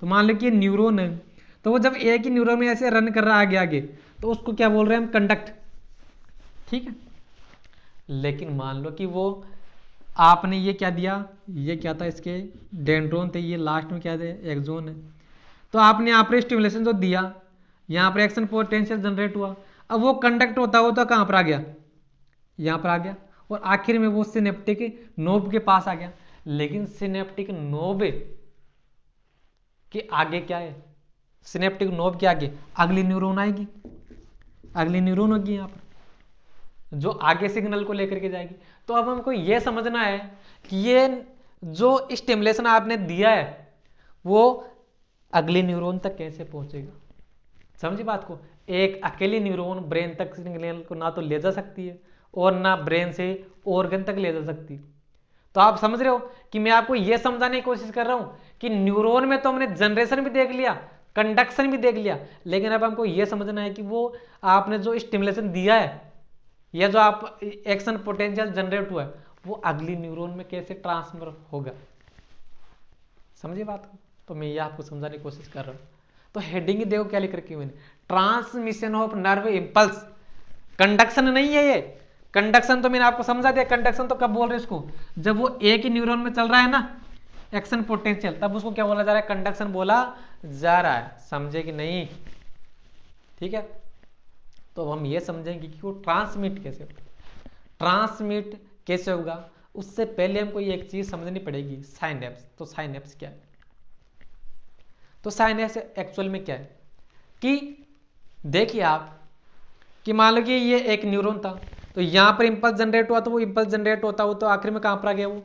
तो मान लो कि न्यूरॉन है, तो वो जब एक ही न्यूरॉन में ऐसे रन कर रहा है आगे आगे, तो उसको क्या बोल रहे हैं हम, कंडक्ट, ठीक है। लेकिन मान लो कि वो आपने ये क्या दिया, ये क्या था, इसके डेंड्रोन थे, ये लास्ट में क्या थे, एक्सोन है। तो आपने यहाँ पर स्टिमुलेशन जो दिया, यहाँ पर एक्शन पोटेंशियल जनरेट हुआ, अब वो कंडक्ट होता होता कहाँ पर आ गया, यहाँ पर आ गया, और आखिर में वो सिनेप्टिक नोब के पास आ गया। लेकिन सिनेप्टिक नोब के आगे क्या है, सिनेप्टिक नोब के आगे अगली न्यूरॉन आएगी, अगली न्यूरॉन होगी यहाँ पर जो आगे सिग्नल को लेकर के जाएगी। तो अब हमको ये समझना है कि ये जो स्टिमुलेशन आपने दिया है वो अगली न्यूरॉन तक कैसे पहुंचेगा। समझी बात को, एक अकेली न्यूरॉन ब्रेन तक सिग्नल को ना तो ले जा सकती है और ना ब्रेन से ऑर्गन तक ले जा सकती। तो आप समझ रहे हो कि मैं आपको यह समझाने की कोशिश कर रहा हूं कि न्यूरॉन में तो हमने जनरेशन भी देख लिया, कंडक्शन भी देख लिया, लेकिन अब हमको यह समझना है कि वो आपने जो स्टिमुलेशन दिया है या जो आप एक्शन पोटेंशियल जनरेट हुआ है वो अगली न्यूरॉन में कैसे ट्रांसफर होगा। समझिए बात को, तो मैं ये आपको समझाने की कोशिश कर रहा हूं। तो हेडिंग ही देखो क्या लिख रखी है मैंने, transmission of nerve impulse. Conduction नहीं है ये, कंडक्शन तो मैंने आपको समझा दिया। कंडक्शन तो कब बोल रहे इसको, जब वो एक ही न्यूरॉन में चल रहा है ना एक्शन पोटेंशियल, तब उसको क्या बोला जा रहा है, कंडक्शन बोला जा रहा है। समझे कि नहीं, ठीक है। तो हम ये समझेंगे कि वो ट्रांसमिट कैसे होगा, ट्रांसमिट कैसे होगा। उससे पहले हमको ये एक चीज समझनी पड़ेगी, साइनेप्स। तो साइनेप्स क्या है, तो साइनेप्स एक्चुअल में क्या है कि देखिए आप कि मान लो कि ये एक न्यूरॉन था, तो यहां पर इंपल्स जनरेट हुआ, तो वो इंपल्स जनरेट होता हो तो आखिर में कहां पर आ गया, वो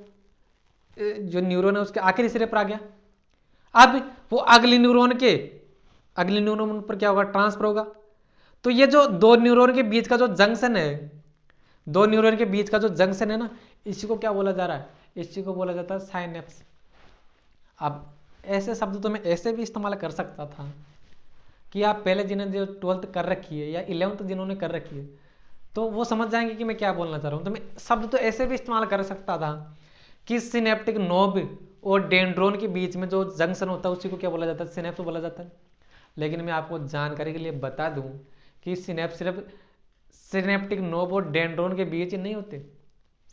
जो न्यूरॉन है उसके आखिरी सिरे पर आ गया। अब वो अगली न्यूरॉन पर क्या होगा, ट्रांसफर होगा। तो ये जो दो न्यूरॉन के बीच का जो जंक्शन है, दो न्यूरॉन के बीच का जो जंक्शन है ना, इसी को क्या बोला जा रहा है, इसी को बोला जाता है साइनेप्स। अब ऐसे शब्द तो मैं ऐसे भी इस्तेमाल कर सकता था कि आप पहले जिन्हें जो 12th कर रखी है या 11th जिन्होंने कर रखी है तो वो समझ जाएंगे कि मैं क्या बोलना चाह रहा हूं। तो मैं शब्द तो ऐसे भी इस्तेमाल कर सकता था कि सिनेप्टिक नोब और डेंड्रोन के बीच में जो जंक्शन होता है उसी को क्या बोला जाता है, सिनेप्स बोला जाता है। लेकिन मैं आपको जानकारी के लिए बता दूं कि सिनेप्स सिर्फ सिनेप्टिक नोब और डेंड्रोन के बीच नहीं होते,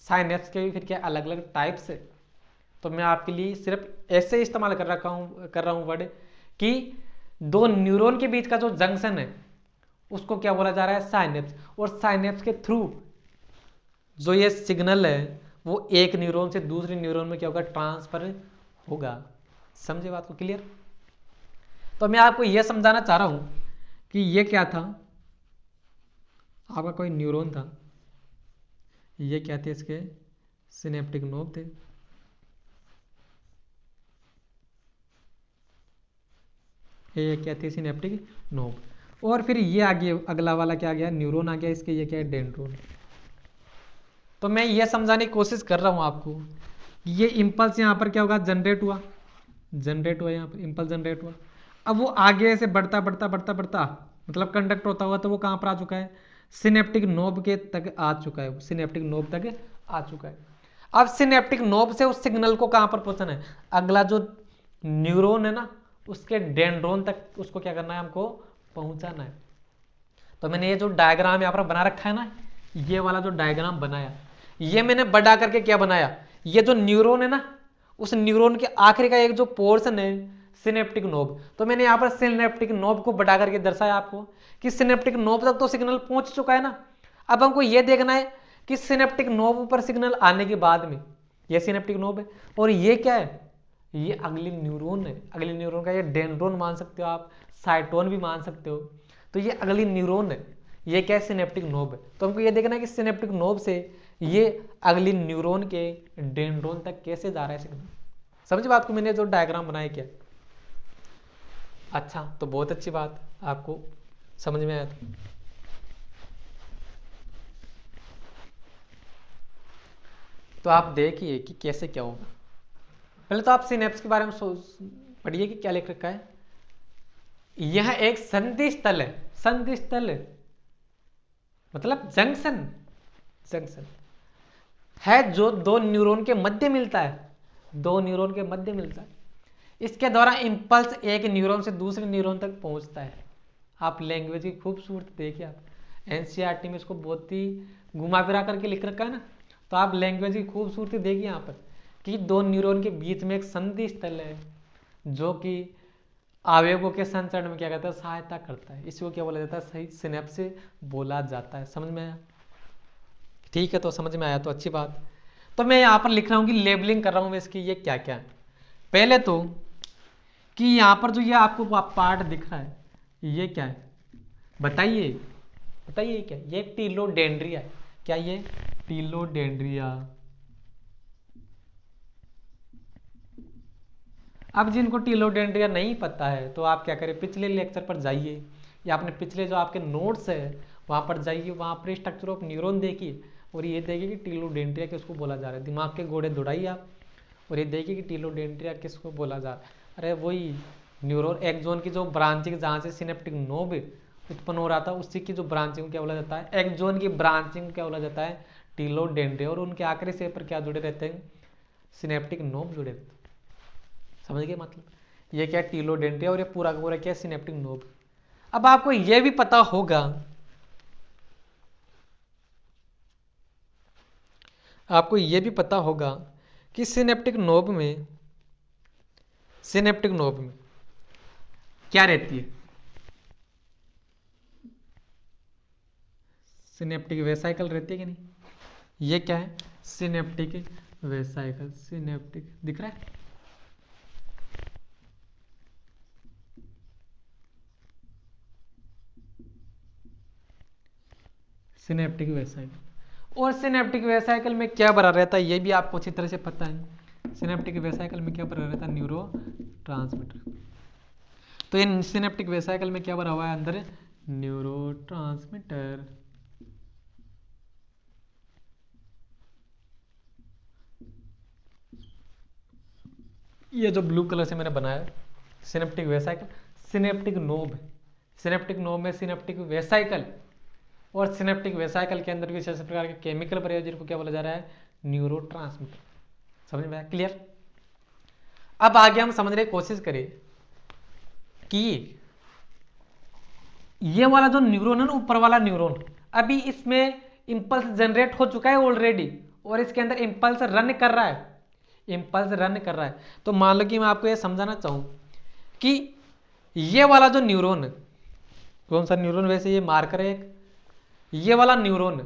साइनेप्स के भी फिर क्या अलग अलग टाइप्स है। तो मैं आपके लिए सिर्फ ऐसे इस्तेमाल कर रहा हूं वर्ड कि दो न्यूरॉन के बीच का जो जंक्शन है उसको क्या बोला जा रहा है, साइनेप्स। और साइनेप्स के थ्रू जो ये सिग्नल है वो एक न्यूरॉन से दूसरे न्यूरॉन में क्या होगा, ट्रांसफर होगा। समझे बात को, क्लियर। तो मैं आपको यह समझाना चाह रहा हूं कि ये क्या था, आपका कोई न्यूरॉन था, ये क्या थे, इसके सिनेप्टिक नोब थे, ये क्या थे, सिनेप्टिक नोब। और फिर ये आगे अगला वाला क्या आ गया, न्यूरॉन आ गया, इसके ये क्या है, डेंड्रोन। तो मैं ये समझाने की कोशिश कर रहा हूँ आपको, ये इम्पल्स यहाँ पर क्या होगा, जनरेट हुआ यहाँ पर इम्पल्स जनरेट हुआ। अब वो आगे से बढ़ता बढ़ता बढ़ता बढ़ता मतलब कंडक्ट होता हुआ तो वो कहाँ पर आ चुका है, सिनेप्टिक नोब के तक आ चुका है, सिनेप्टिक नोब तक आ चुका है। अब सिनेप्टिक नोब से उस सिग्नल को कहाँ पर पहुंचाना है, अगला जो न्यूरॉन है ना उसके डेंड्रोन तक उसको क्या करना है, हमको पहुंचाना है। तो मैंने ये जो डायग्राम यहाँ पर बना रखा है ना, ये वाला जो डायग्राम बनाया, ये मैंने बड़ा करके क्या बनाया, ये जो न्यूरॉन है ना उस न्यूरॉन के आखिरी का एक जो पोर्शन है सिनेप्टिक नोब, तो मैंने यहाँ पर सिनेप्टिक नोब को बढ़ा करके दर्शाया आपको कि सिनेप्टिक नोब तक तो सिग्नल पहुंच चुका है ना। अब हमको ये देखना है कि सिनेप्टिक नोब पर सिग्नल आने के बाद में, ये सिनेप्टिक नोब है और ये क्या है, ये अगली न्यूरॉन है। अगली न्यूरॉन का ये डेंड्रोन मान सकते हो आप, साइटोन भी मान सकते हो। तो ये अगली न्यूरॉन है, ये क्या है, सिनेप्टिक नोब है। तो हमको ये देखना है कि सिनेप्टिक नोब से ये अगली न्यूरॉन के डेंड्रोन तक कैसे जा रहा है सिग्नल। समझ बात को, मैंने जो डायग्राम बनाया क्या। अच्छा, तो बहुत अच्छी बात, आपको समझ में आया। तो आप देखिए कि कैसे क्या होगा। पहले तो आप सिनेप्स के बारे में पढ़िए कि क्या लिख रखा है। यह एक संधि स्थल है, संधि स्थल मतलब जंक्शन, जंक्शन है जो दो न्यूरॉन के मध्य मिलता है, दो न्यूरॉन के मध्य मिलता है। इसके द्वारा इंपल्स एक न्यूरॉन से दूसरे न्यूरॉन तक पहुंचता है। आप लैंग्वेज की खूबसूरती देखिए, आप एनसीईआरटी में इसको बहुत ही घुमा फिरा करके लिख रखा है ना, तो आप लैंग्वेज की खूबसूरती देखिए यहाँ पर कि दो न्यूरॉन के बीच में एक संधि स्थल है जो कि आवेगों के संचरण में क्या कहता है, सहायता करता है। इसको क्या बोला जाता है, सही सिनेप्स बोला जाता है। समझ में आया, ठीक है, तो समझ में आया तो अच्छी बात। तो मैं यहाँ पर लिख रहा हूँ कि लेबलिंग कर रहा हूँ मैं इसकी, ये क्या क्या है। पहले तो कि यहाँ पर जो ये आपको पार्ट दिख रहा है ये क्या है, बताइए बताइए क्या, ये टीलोडेंड्रिया है। क्या ये टीलोडेंड्रिया। अब जिनको टीलोडेंड्रिया नहीं पता है तो आप क्या करें, पिछले लेक्चर पर जाइए या अपने पिछले जो आपके नोट्स है वहां पर जाइए, वहां पर स्ट्रक्चर ऑफ न्यूरॉन देखिए और ये देखिए कि टीलोडेंड्रिया किसको बोला जा रहा है। दिमाग के घोड़े दौड़ाइए आप और ये देखिए कि टीलोडेंड्रिया किसको बोला जा रहा है। अरे वही न्यूरॉन एक्सोन की जो ब्रांचिंग जहाँ से सिनेप्टिक नोब उत्पन्न हो रहा था उसी की जो ब्रांचिंग क्या बोला जाता है, एक्सोन की ब्रांचिंग क्या बोला जाता है, टीलोडेंड्रिया। और उनके आखिरी से पर क्या जुड़े रहते हैं, सिनेप्टिक नोब जुड़े रहते हैं। समझ गए मतलब, ये क्या टीलोडेंड्रिया और ये पूरा का पूरा क्या सिनेप्टिक नोब। अब आपको ये भी पता होगा, आपको ये भी पता होगा कि सिनेप्टिक नोब में, सिनेप्टिक नोब में क्या रहती है, सिनेप्टिक वेसाइकल रहती है कि नहीं। ये क्या है, सिनेप्टिक वेसाइकल, सिनेप्टिक दिख रहा है, सिनेप्टिक वेसाइकल। और सिनेप्टिक वेसाइकल में क्या भरा रहता है ये भी आपको अच्छी तरह से पता है। सिनेप्टिक वेसाइकल में क्या भरा रहता है, न्यूरो ट्रांसमीटर। तो इन सिनेप्टिक वेसाइकल में क्या भरा हुआ है अंदर, न्यूरो ट्रांसमीटर। ये जो ब्लू कलर से मैंने बनाया है synaptic vesicle, synaptic knob, synaptic knob में सिनेप्टिक वेसाइकल और सिनेप्टिक वेसाइकल के अंदर विशेष प्रकार के केमिकल भरे हुए जिनको क्या बोला जा रहा है, न्यूरो ट्रांसमीटर। समझ में आया, क्लियर। अब आगे हम समझने की कोशिश करें कि ये वाला जो न्यूरॉन है ना, ऊपर वाला न्यूरॉन, अभी इसमें इंपल्स जनरेट हो चुका है ऑलरेडी और इसके अंदर इंपल्स रन कर रहा है, इंपल्स रन कर रहा है। तो मान लो कि मैं आपको ये समझाना चाहूं कि ये वाला जो न्यूरॉन है, कौन सा न्यूरॉन, वैसे ये मार्कर है एक, ये वाला न्यूरॉन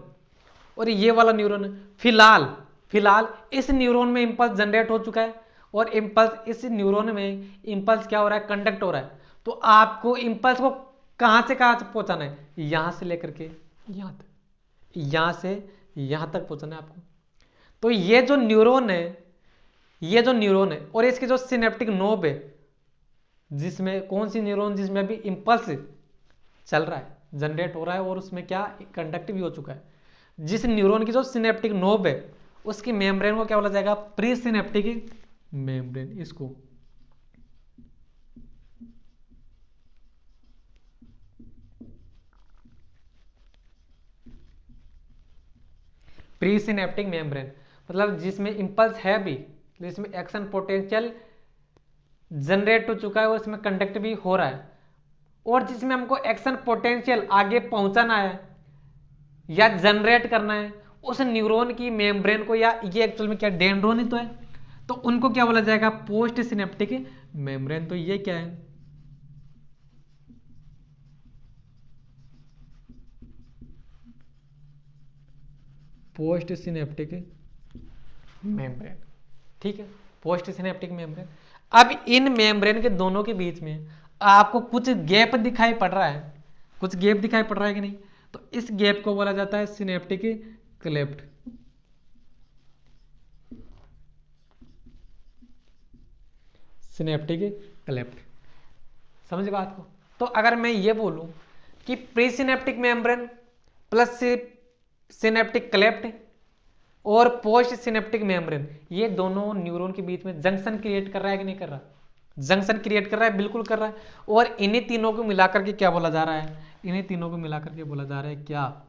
और ये वाला न्यूरॉन, फिलहाल फिलहाल इस न्यूरॉन में इंपल्स जनरेट हो चुका है और इंपल्स इस न्यूरॉन में इंपल्स क्या हो रहा है, कंडक्ट हो रहा है। तो आपको इंपल्स को कहां से कहां पहुंचाना है, यहां से लेकर के यहां तक, यहां से यहां तक पहुंचाना है आपको। तो ये जो न्यूरॉन है, ये जो न्यूरॉन है और इसकी जो सिनेप्टिक नोब है, जिसमें कौन सी न्यूरॉन, जिसमें अभी इंपल्स चल रहा है, जनरेट हो रहा है और उसमें क्या कंडक्ट भी हो चुका है, जिस न्यूरॉन की जो सिनेप्टिक नोब है उसकी मेम्ब्रेन को क्या बोला जाएगा, प्री सिनेप्टिक मेम्ब्रेन। इसको प्री सिनेप्टिक मेम्ब्रेन मतलब जिसमें इंपल्स है भी, जिसमें एक्शन पोटेंशियल जनरेट हो चुका है और इसमें कंडक्ट भी हो रहा है, और जिसमें हमको एक्शन पोटेंशियल आगे पहुंचाना है या जनरेट करना है, उस न्यूरॉन की मेम्ब्रेन को, या ये एक्चुअल में क्या डेंड्रोन ही तो है, तो उनको क्या बोला जाएगा, पोस्ट सिनेप्टिक मेम्ब्रेन। तो ये क्या है, पोस्ट सिनेप्टिक मेम्ब्रेन। ठीक है, पोस्ट सिनेप्टिक मेम्ब्रेन। अब इन मेम्ब्रेन के दोनों के बीच में आपको कुछ गैप दिखाई पड़ रहा है, कुछ गैप दिखाई पड़ रहा है कि नहीं, तो इस गैप को बोला जाता है सिनेप्टिक क्लेफ्ट। सिनेप्टिक क्लेफ्ट, समझे बात को। तो अगर मैं ये बोलूं कि pre synaptic membrane plus synaptic cleft और पोस्ट सिनेप्टिक मेम्ब्रेन, ये दोनों न्यूरॉन के बीच में जंक्शन क्रिएट कर रहा है कि नहीं कर रहा, जंक्शन क्रिएट कर रहा है, बिल्कुल कर रहा है। और इन्हीं तीनों को मिलाकर के क्या बोला जा रहा है, इन्हीं तीनों को मिलाकर के बोला जा रहा है क्या,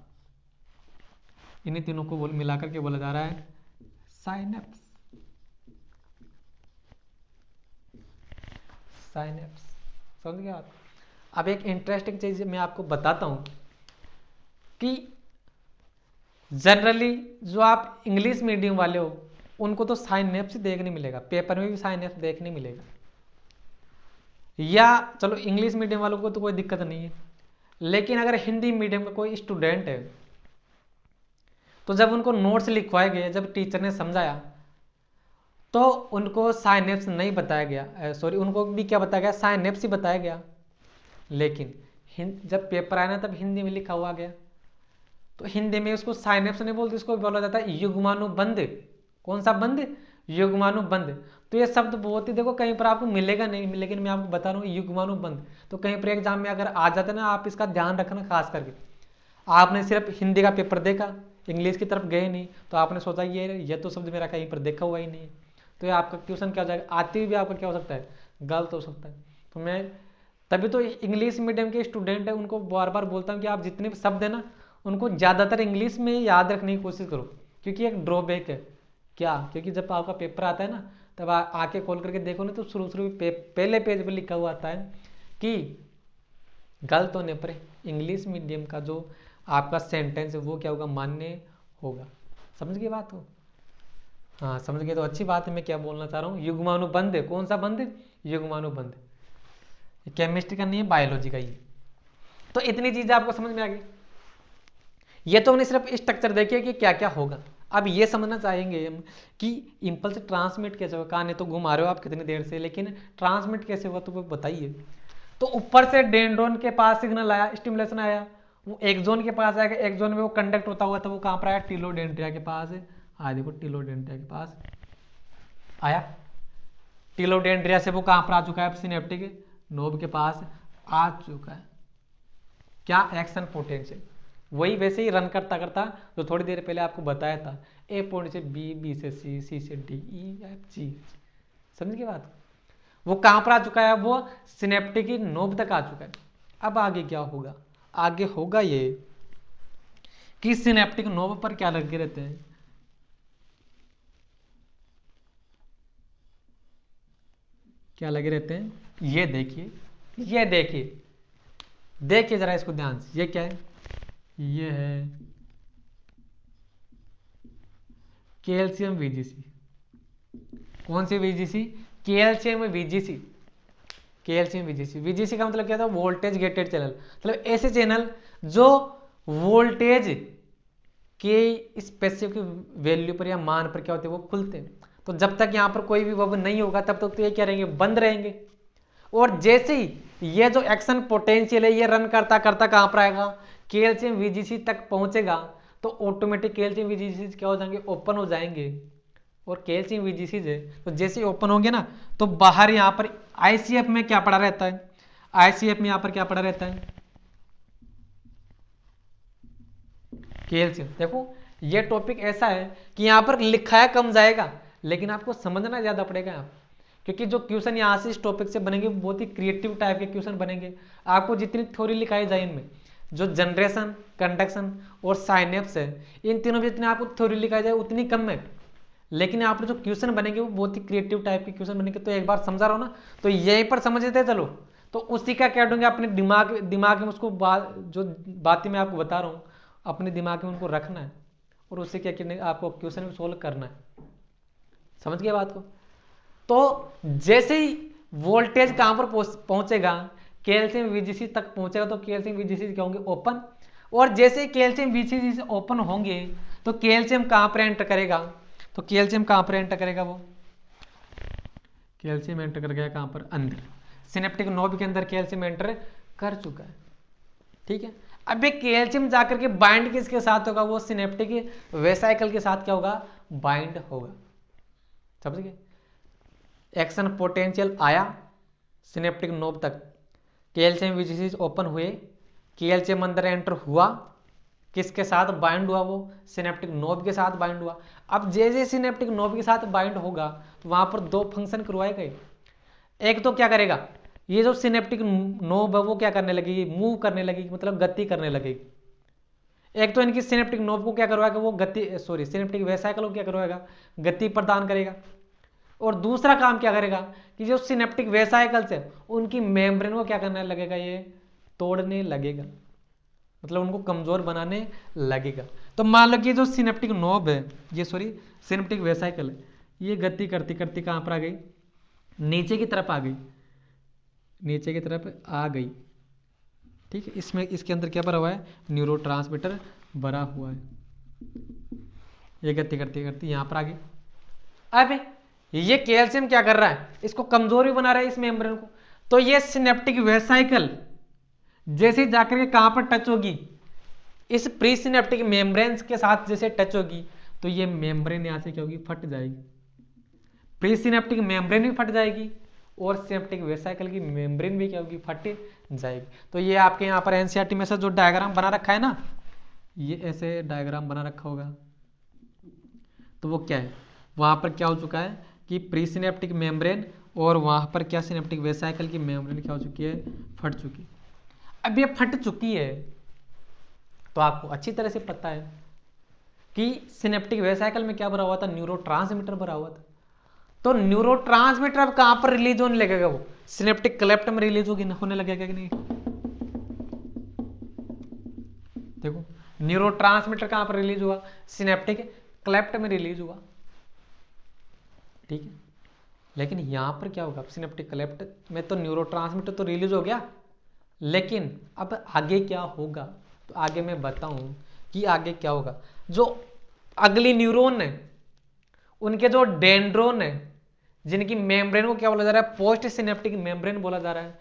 इन्हीं तीनों को मिलाकर के बोला जा रहा है साइनेप्स। साइनेप्स, समझ गए आप। अब एक इंटरेस्टिंग चीज मैं आपको बताता हूं कि जनरली जो आप इंग्लिश मीडियम वाले हो उनको तो साइनेप्स देखने मिलेगा, पेपर में भी साइनेप्स देखने मिलेगा, या चलो इंग्लिश मीडियम वालों को तो कोई दिक्कत नहीं है, लेकिन अगर हिंदी मीडियम का कोई स्टूडेंट है तो जब उनको नोट्स लिखवाए गए, जब टीचर ने समझाया तो उनको साइनेप्स नहीं बताया गया, सॉरी उनको भी क्या बताया गया, साइनेप्स ही बताया गया। लेकिन जब पेपर आया ना तब हिंदी में लिखा हुआ गया, तो हिंदी में उसको साइनेप्स नहीं बोलते, उसको बोला जाता है युग्मानुबंध। कौन सा बंध, युग्मानुबंध। तो ये शब्द बहुत ही देखो कहीं पर आपको मिलेगा नहीं, लेकिन मैं आपको बता रहा हूँ युग्मानुबंध। तो कहीं पर एग्जाम में अगर आ जाता है ना, आप इसका ध्यान रखना खास करके। आपने सिर्फ हिंदी का पेपर देखा, इंग्लिश की तरफ गए नहीं, तो आपने सोचा ये तो शब्द मेरा कहीं पर देखा हुआ ही नहीं है, तो ये आपका ट्यूशन क्या हो जाएगा, आते हुए भी आपका क्या हो सकता है, गलत हो सकता है। तो मैं तभी तो इंग्लिश मीडियम के स्टूडेंट है उनको बार बार बोलता हूँ कि आप जितने भी शब्द है ना उनको ज़्यादातर इंग्लिश में याद रखने की कोशिश करो, क्योंकि एक ड्रॉबैक है क्या, क्योंकि जब आपका पेपर आता है ना तब आके खोल करके देखो ना तो शुरू में पहले पेज पर लिखा हुआ आता है कि गलत होने पर इंग्लिश मीडियम का जो आपका सेंटेंस है वो क्या होगा, मान्य होगा। समझ गए बात हो, हाँ समझ गए तो अच्छी बात है। मैं क्या बोलना चाह रहा हूँ, युग्मानुबंध है, कौन सा बंध, युग्मानुबंध। केमिस्ट्री का नहीं है, बायोलॉजी का ही। तो इतनी चीजें आपको समझ में आ गई। ये तो हमने सिर्फ स्ट्रक्चर देखिए कि क्या क्या होगा। अब ये समझना चाहेंगे हम कि इंपल्स ट्रांसमिट कैसे होगा। कहानी तो घुमा रहे हो आप कितनी देर से, लेकिन ट्रांसमिट कैसे होगा तो वो बताइए। तो ऊपर से डेंड्रोन के पास सिग्नल आया, स्टिमुलेशन आया, वो एक्सोन के पास आएगा, एक्सोन में वो कंडक्ट होता हुआ था, वो कहाँ पर आया, टीलोडेंड्रिया के पास है। हाँ देखो टीलोडेंड्रिया के पास आया, टीलोडेंड्रिया से वो कहाँ पर आ चुका है, सिनेप्टिक नोब के पास आ चुका है। क्या, एक्शन पोटेंशियल। वही वैसे ही रन करता करता जो थोड़ी देर पहले आपको बताया था, ए पॉइंट से बी, बी से सी, सी से डी, ई एफ जी। समझ गए बात। वो कहां पर आ चुका है, वो सिनेप्टिक नोब तक आ चुका है। अब आगे क्या होगा, आगे होगा ये कि सिनेप्टिक नोब पर क्या लगे रहते हैं, क्या लगे रहते हैं, ये देखिए, ये देखिए, देखिए जरा इसको ध्यान से। ये क्या है, ये है कैल्शियम वीजीसी। कौन सी वीजीसी, कैल्शियम वीजीसी। कैल्शियम वीजीसी, वीजीसी का मतलब क्या था, वोल्टेज गेटेड चैनल। मतलब ऐसे चैनल जो वोल्टेज के स्पेसिफिक वैल्यू पर या मान पर क्या होते हैं, वो खुलते हैं। तो जब तक यहाँ पर कोई भी वब नहीं होगा तब तक तो ये क्या रहेंगे, बंद रहेंगे। और जैसे ही ये जो एक्शन पोटेंशियल है ये रन करता करता कहां पर आएगा, कैल्शियम वीजीसी तक पहुंचेगा, तो ऑटोमेटिक कैल्शियम वीजीसी क्या हो जाएंगे, ओपन हो जाएंगे। और कैल्शियम वीजीसी है तो जैसे ही ओपन होंगे ना तो बाहर यहाँ पर आईसीएफ में क्या पड़ा रहता है, आईसीएफ में यहाँ पर क्या पड़ा रहता है, कैल्शियम। देखो ये टॉपिक ऐसा है कि यहाँ पर लिखा है कम जाएगा, लेकिन आपको समझना ज्यादा पड़ेगा यहाँ, क्योंकि जो क्वेश्चन यहाँ से इस टॉपिक से बनेंगे बहुत ही क्रिएटिव टाइप के क्वेश्चन बनेंगे। आपको जितनी थ्योरी लिखाई जाए इनमें, जो जनरेशन, कंडक्शन और साइनेप्स है, इन तीनों में जितनी आपको थ्योरी लिखाई जाए उतनी कम है, लेकिन यहाँ पर जो क्वेश्चन बनेंगे वो बहुत ही क्रिएटिव टाइप के क्वेश्चन बनेंगे। तो एक बार समझा रहा हो ना, तो यहीं पर समझ लेते चलो, तो उसी का क्या ढूंढेंगे अपने दिमाग में उसको जो बातें मैं आपको बता रहा हूँ अपने दिमाग में उनको रखना है, और उससे क्या करना है, आपको क्वेश्चन भी सोल्व करना है। समझ गए बात को? तो जैसे ही वोल्टेज कहां पर पहुंचेगा, कैल्शियम वीजीसी तक पहुंचेगा, तो कैल्शियम वीजीसी क्या होंगे, ओपन। और जैसे ही कैल्शियम वीजीसी से ओपन होंगे तो कैल्शियम कहां पर एंटर करेगा, तो कैल्शियम कहां पर एंटर करेगा, वो कैल्शियम एंटर कर गया कहां पर, अंदर सिनेप्टिक नोब के अंदर कैल्शियम एंटर कर चुका है। ठीक है, अब ये कैल्शियम जाकर के बाइंड किसके साथ होगा, वो सिनेप्टिक वेसाइकल के साथ क्या होगा, बाइंड होगा। समझ गए? एक्शन पोटेंशियल आया सिनेप्टिक नोब तक, कैल्शियम वीजीसी ओपन हुए, कैल्शियम अंदर एंटर हुआ, किसके साथ बाइंड हुआ, वो सिनेप्टिक नोब के साथ बाइंड हुआ। अब जैसे सिनेप्टिक नोब के साथ बाइंड होगा तो वहां पर दो फंक्शन करवाए गए। एक तो क्या करेगा, ये जो सिनेप्टिक नोब है वो क्या करने लगेगी, मूव करने लगेगी, मतलब गति करने लगेगी। एक तो इनकी सिनेप्टिक नोब को क्या करवाएगा, वो गति, सॉरी सिनेप्टिक वेसाइकल को क्या करवाएगा, गति प्रदान करेगा। और दूसरा काम क्या करेगा कि जो सिनेप्टिक वेसाइकल्स है उनकी मेम्ब्रेन को क्या करने लगेगा, ये तोड़ने लगेगा, मतलब उनको कमजोर बनाने लगेगा। तो मान लो कि जो सिनेप्टिक नोब है, ये सॉरी सिनेप्टिक वेसाइकल है, ये गति करती करती कहां पर आ गई, नीचे की तरफ आ गई, नीचे की तरफ आ गई। ठीक है, इसमें इसके अंदर क्या भरा हुआ है, न्यूरोट्रांसमीटर भरा हुआ है। ये गति करती करती यहां पर आ गई। अब ये कैल्शियम क्या कर रहा है, इसको कमजोर भी बना रहा है इस मेम्ब्रेन को। तो ये सिनेप्टिक वेसाइकल जैसे जाकर के कहां पर टच होगी, इस प्री सिनेप्टिक मेम्ब्रेन के साथ जैसे टच होगी तो ये मेम्ब्रेन यहां से क्या होगी, फट जाएगी। प्री सिनेप्टिक मेम्ब्रेन भी फट जाएगी और सिनेप्टिक वेसाइकल की मेम्ब्रेन भी क्या होगी, फट जाएगी। तो ये आपके यहाँ पर एनसीईआरटी में से जो डायग्राम बना रखा है ना, ये ऐसे डायग्राम बना रखा होगा, तो वो क्या है, वहां पर क्या हो चुका है कि प्री सिनेप्टिक मेम्ब्रेन और वहां पर क्या सिनेप्टिक वेसाइकल की मेम्ब्रेन क्या हो चुकी है, फट चुकी। अब ये फट चुकी है तो आपको अच्छी तरह से पता है कि सिनेप्टिक वेसाइकल में क्या भरा हुआ था, न्यूरोट्रांसमीटर भरा हुआ था। तो न्यूरोट्रांसमीटर अब कहां पर रिलीज होने लगेगा, वो सिनेप्टिक क्लेफ्ट में रिलीज होने लगेगा कि नहीं। देखो न्यूरोट्रांसमीटर कहां पर रिलीज हुआ, सिनेप्टिक क्लेफ्ट में रिलीज हुआ। ठीक है, लेकिन यहां पर क्या होगा, सिनेप्टिक क्लेफ्ट में तो न्यूरोट्रांसमीटर तो रिलीज हो गया, लेकिन अब आगे क्या होगा, तो आगे मैं बताऊं कि आगे क्या होगा। जो अगली न्यूरॉन है उनके जो डेंड्रोन है, जिनकी मेम्ब्रेन को क्या बोला जा रहा है, पोस्ट सिनेप्टिक मेम्ब्रेन बोला जा रहा है,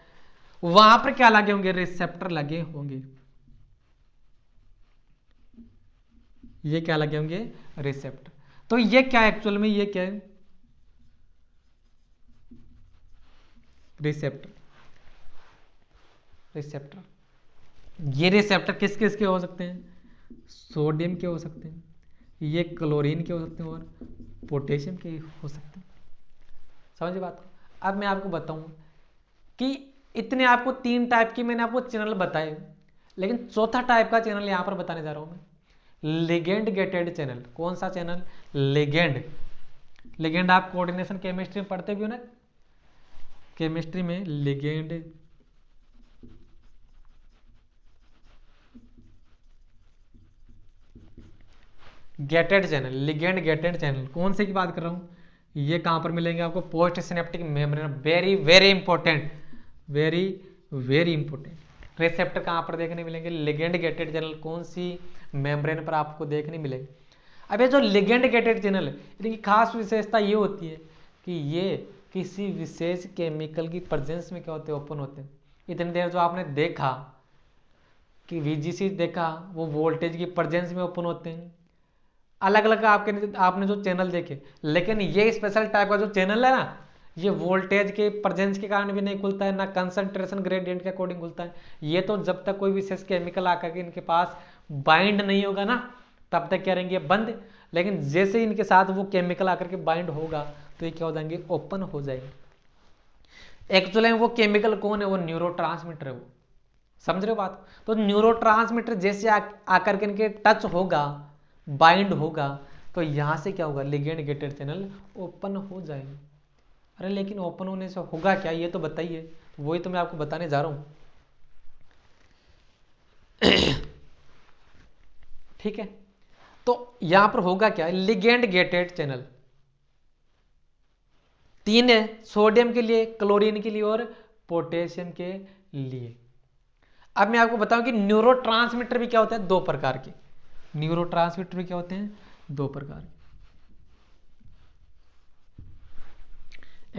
वहां पर क्या लगे होंगे, रिसेप्टर लगे होंगे। ये क्या लगे होंगे, रिसेप्टर। तो ये क्या है एक्चुअल में, ये क्या है, रिसेप्टर। रिसेप्टर, ये रिसेप्टर किस किस के हो सकते हैं, सोडियम के हो सकते हैं, ये क्लोरीन के हो सकते हैं और पोटेशियम के हो सकते हैं। समझिए बात को। अब मैं आपको बताऊं कि इतने आपको तीन टाइप की मैंने आपको चैनल बताए, लेकिन चौथा टाइप का चैनल यहां पर बताने जा रहा हूं मैं, लिगेंड गेटेड चैनल। कौन सा चैनल, लिगेंड। लिगेंड आप कोऑर्डिनेशन केमिस्ट्री में पढ़ते भी हो ना, केमिस्ट्री में ligand gated channel, ligand gated channel. कौन से की बात कर रहा हूं, ये कहां पर मिलेंगे आपको, post synaptic membrane. Very very important, very very important. Receptor कहां पर देखने मिलेंगे, लिगेंड गेटेड चैनल। कौन सी मेम्ब्रेन पर आपको देखने मिलेंगे। अब ये जो लिगेंड गेटेड चैनल है, इनकी खास विशेषता ये होती है कि ये किसी विशेष केमिकल की प्रेजेंस में क्या होते हैं, ओपन होते हैं। इतनी देर जो आपने देखा कि वीजीसी देखा, वो वोल्टेज की प्रेजेंस में ओपन होते हैं। अलग अलग आपने जो चैनल देखे, लेकिन ये स्पेशल टाइप का जो चैनल है ना, ये वोल्टेज के प्रेजेंस के कारण भी नहीं खुलता है, ना कंसंट्रेशन ग्रेडियंट के अकॉर्डिंग खुलता है। ये तो जब तक कोई विशेष केमिकल आकर के इनके पास बाइंड नहीं होगा ना, तब तक क्या रहेंगे बंद। लेकिन जैसे इनके साथ वो केमिकल आकर के बाइंड होगा तो ये क्या हो जाएंगे, ओपन हो जाएंगे। एक्चुअली वो केमिकल कौन है, वो न्यूरोट्रांसमीटर है वो, समझ रहे हो बात। तो न्यूरोट्रांसमीटर जैसे आकर के इनके टच होगा, बाइंड होगा, तो यहां से क्या होगा, लिगेंड गेटेड चैनल ओपन हो जाएंगे। अरे लेकिन ओपन होने से होगा क्या, ये तो बताइए, वही तो मैं आपको बताने जा रहा हूं। ठीक है, तो यहां पर होगा क्या, लिगेंड गेटेड चैनल तीन है, सोडियम के लिए, क्लोरीन के लिए और पोटेशियम के लिए। अब मैं आपको बताऊं कि न्यूरोट्रांसमीटर भी क्या होता है, दो प्रकार के। न्यूरोट्रांसमीटर भी क्या होते हैं, दो प्रकार के।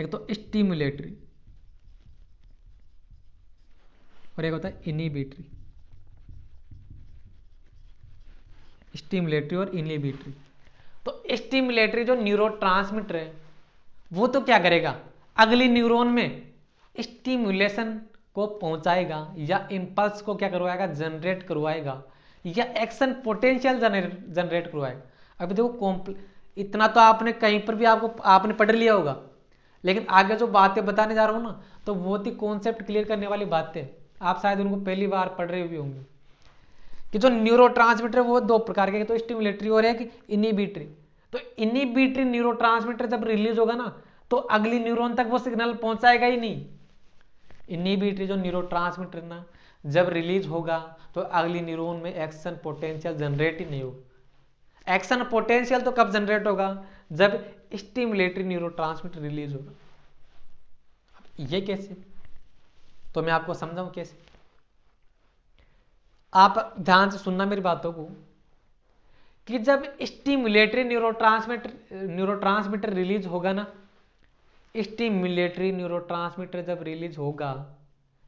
एक तो स्टिमुलेटरी और एक होता है इनिबिटरी। स्टिमुलेटरी और इनिबिटरी। तो स्टिमुलेटरी जो न्यूरोट्रांसमीटर है वो तो क्या करेगा, अगली न्यूरॉन में स्टिमुलेशन को पहुंचाएगा या इंपल्स को क्या करवाएगा, जनरेट करवाएगा, या एक्शन पोटेंशियल जनरेट करवाएगा। अभी देखो इतना तो आपने कहीं पर भी आपने पढ़ लिया होगा, लेकिन आगे जो बातें बताने जा रहा हूं ना, तो बहुत ही कॉन्सेप्ट क्लियर करने वाली बातें, आप शायद उनको पहली बार पढ़ रहे भी होंगे। कि जो न्यूरोट्रांसमीटर वो दो प्रकार के, तो स्टिमुलेटरी और एक इनिबिटरी। तो इनिबिटरी न्यूरोट्रांसमीटर जब रिलीज होगा ना, तो अगली न्यूरॉन तक वो सिग्नल पहुंचाएगा ही नहीं। इनिबिटरी जो न्यूरोट्रांसमीटर ना जब रिलीज होगा तो अगली न्यूरॉन में एक्शन पोटेंशियल जनरेट ही नहीं होगा। एक्शन पोटेंशियल तो कब जनरेट होगा, जब स्टिमुलेटरी न्यूरोट्रांसमीटर रिलीज होगा। ये कैसे, तो मैं आपको समझाऊं कैसे। आप ध्यान से सुनना मेरी बातों को, कि जब स्टिमुलेटरी न्यूरोट्रांसमीटर रिलीज होगा ना, स्टिमुलेटरी न्यूरोट्रांसमीटर जब रिलीज होगा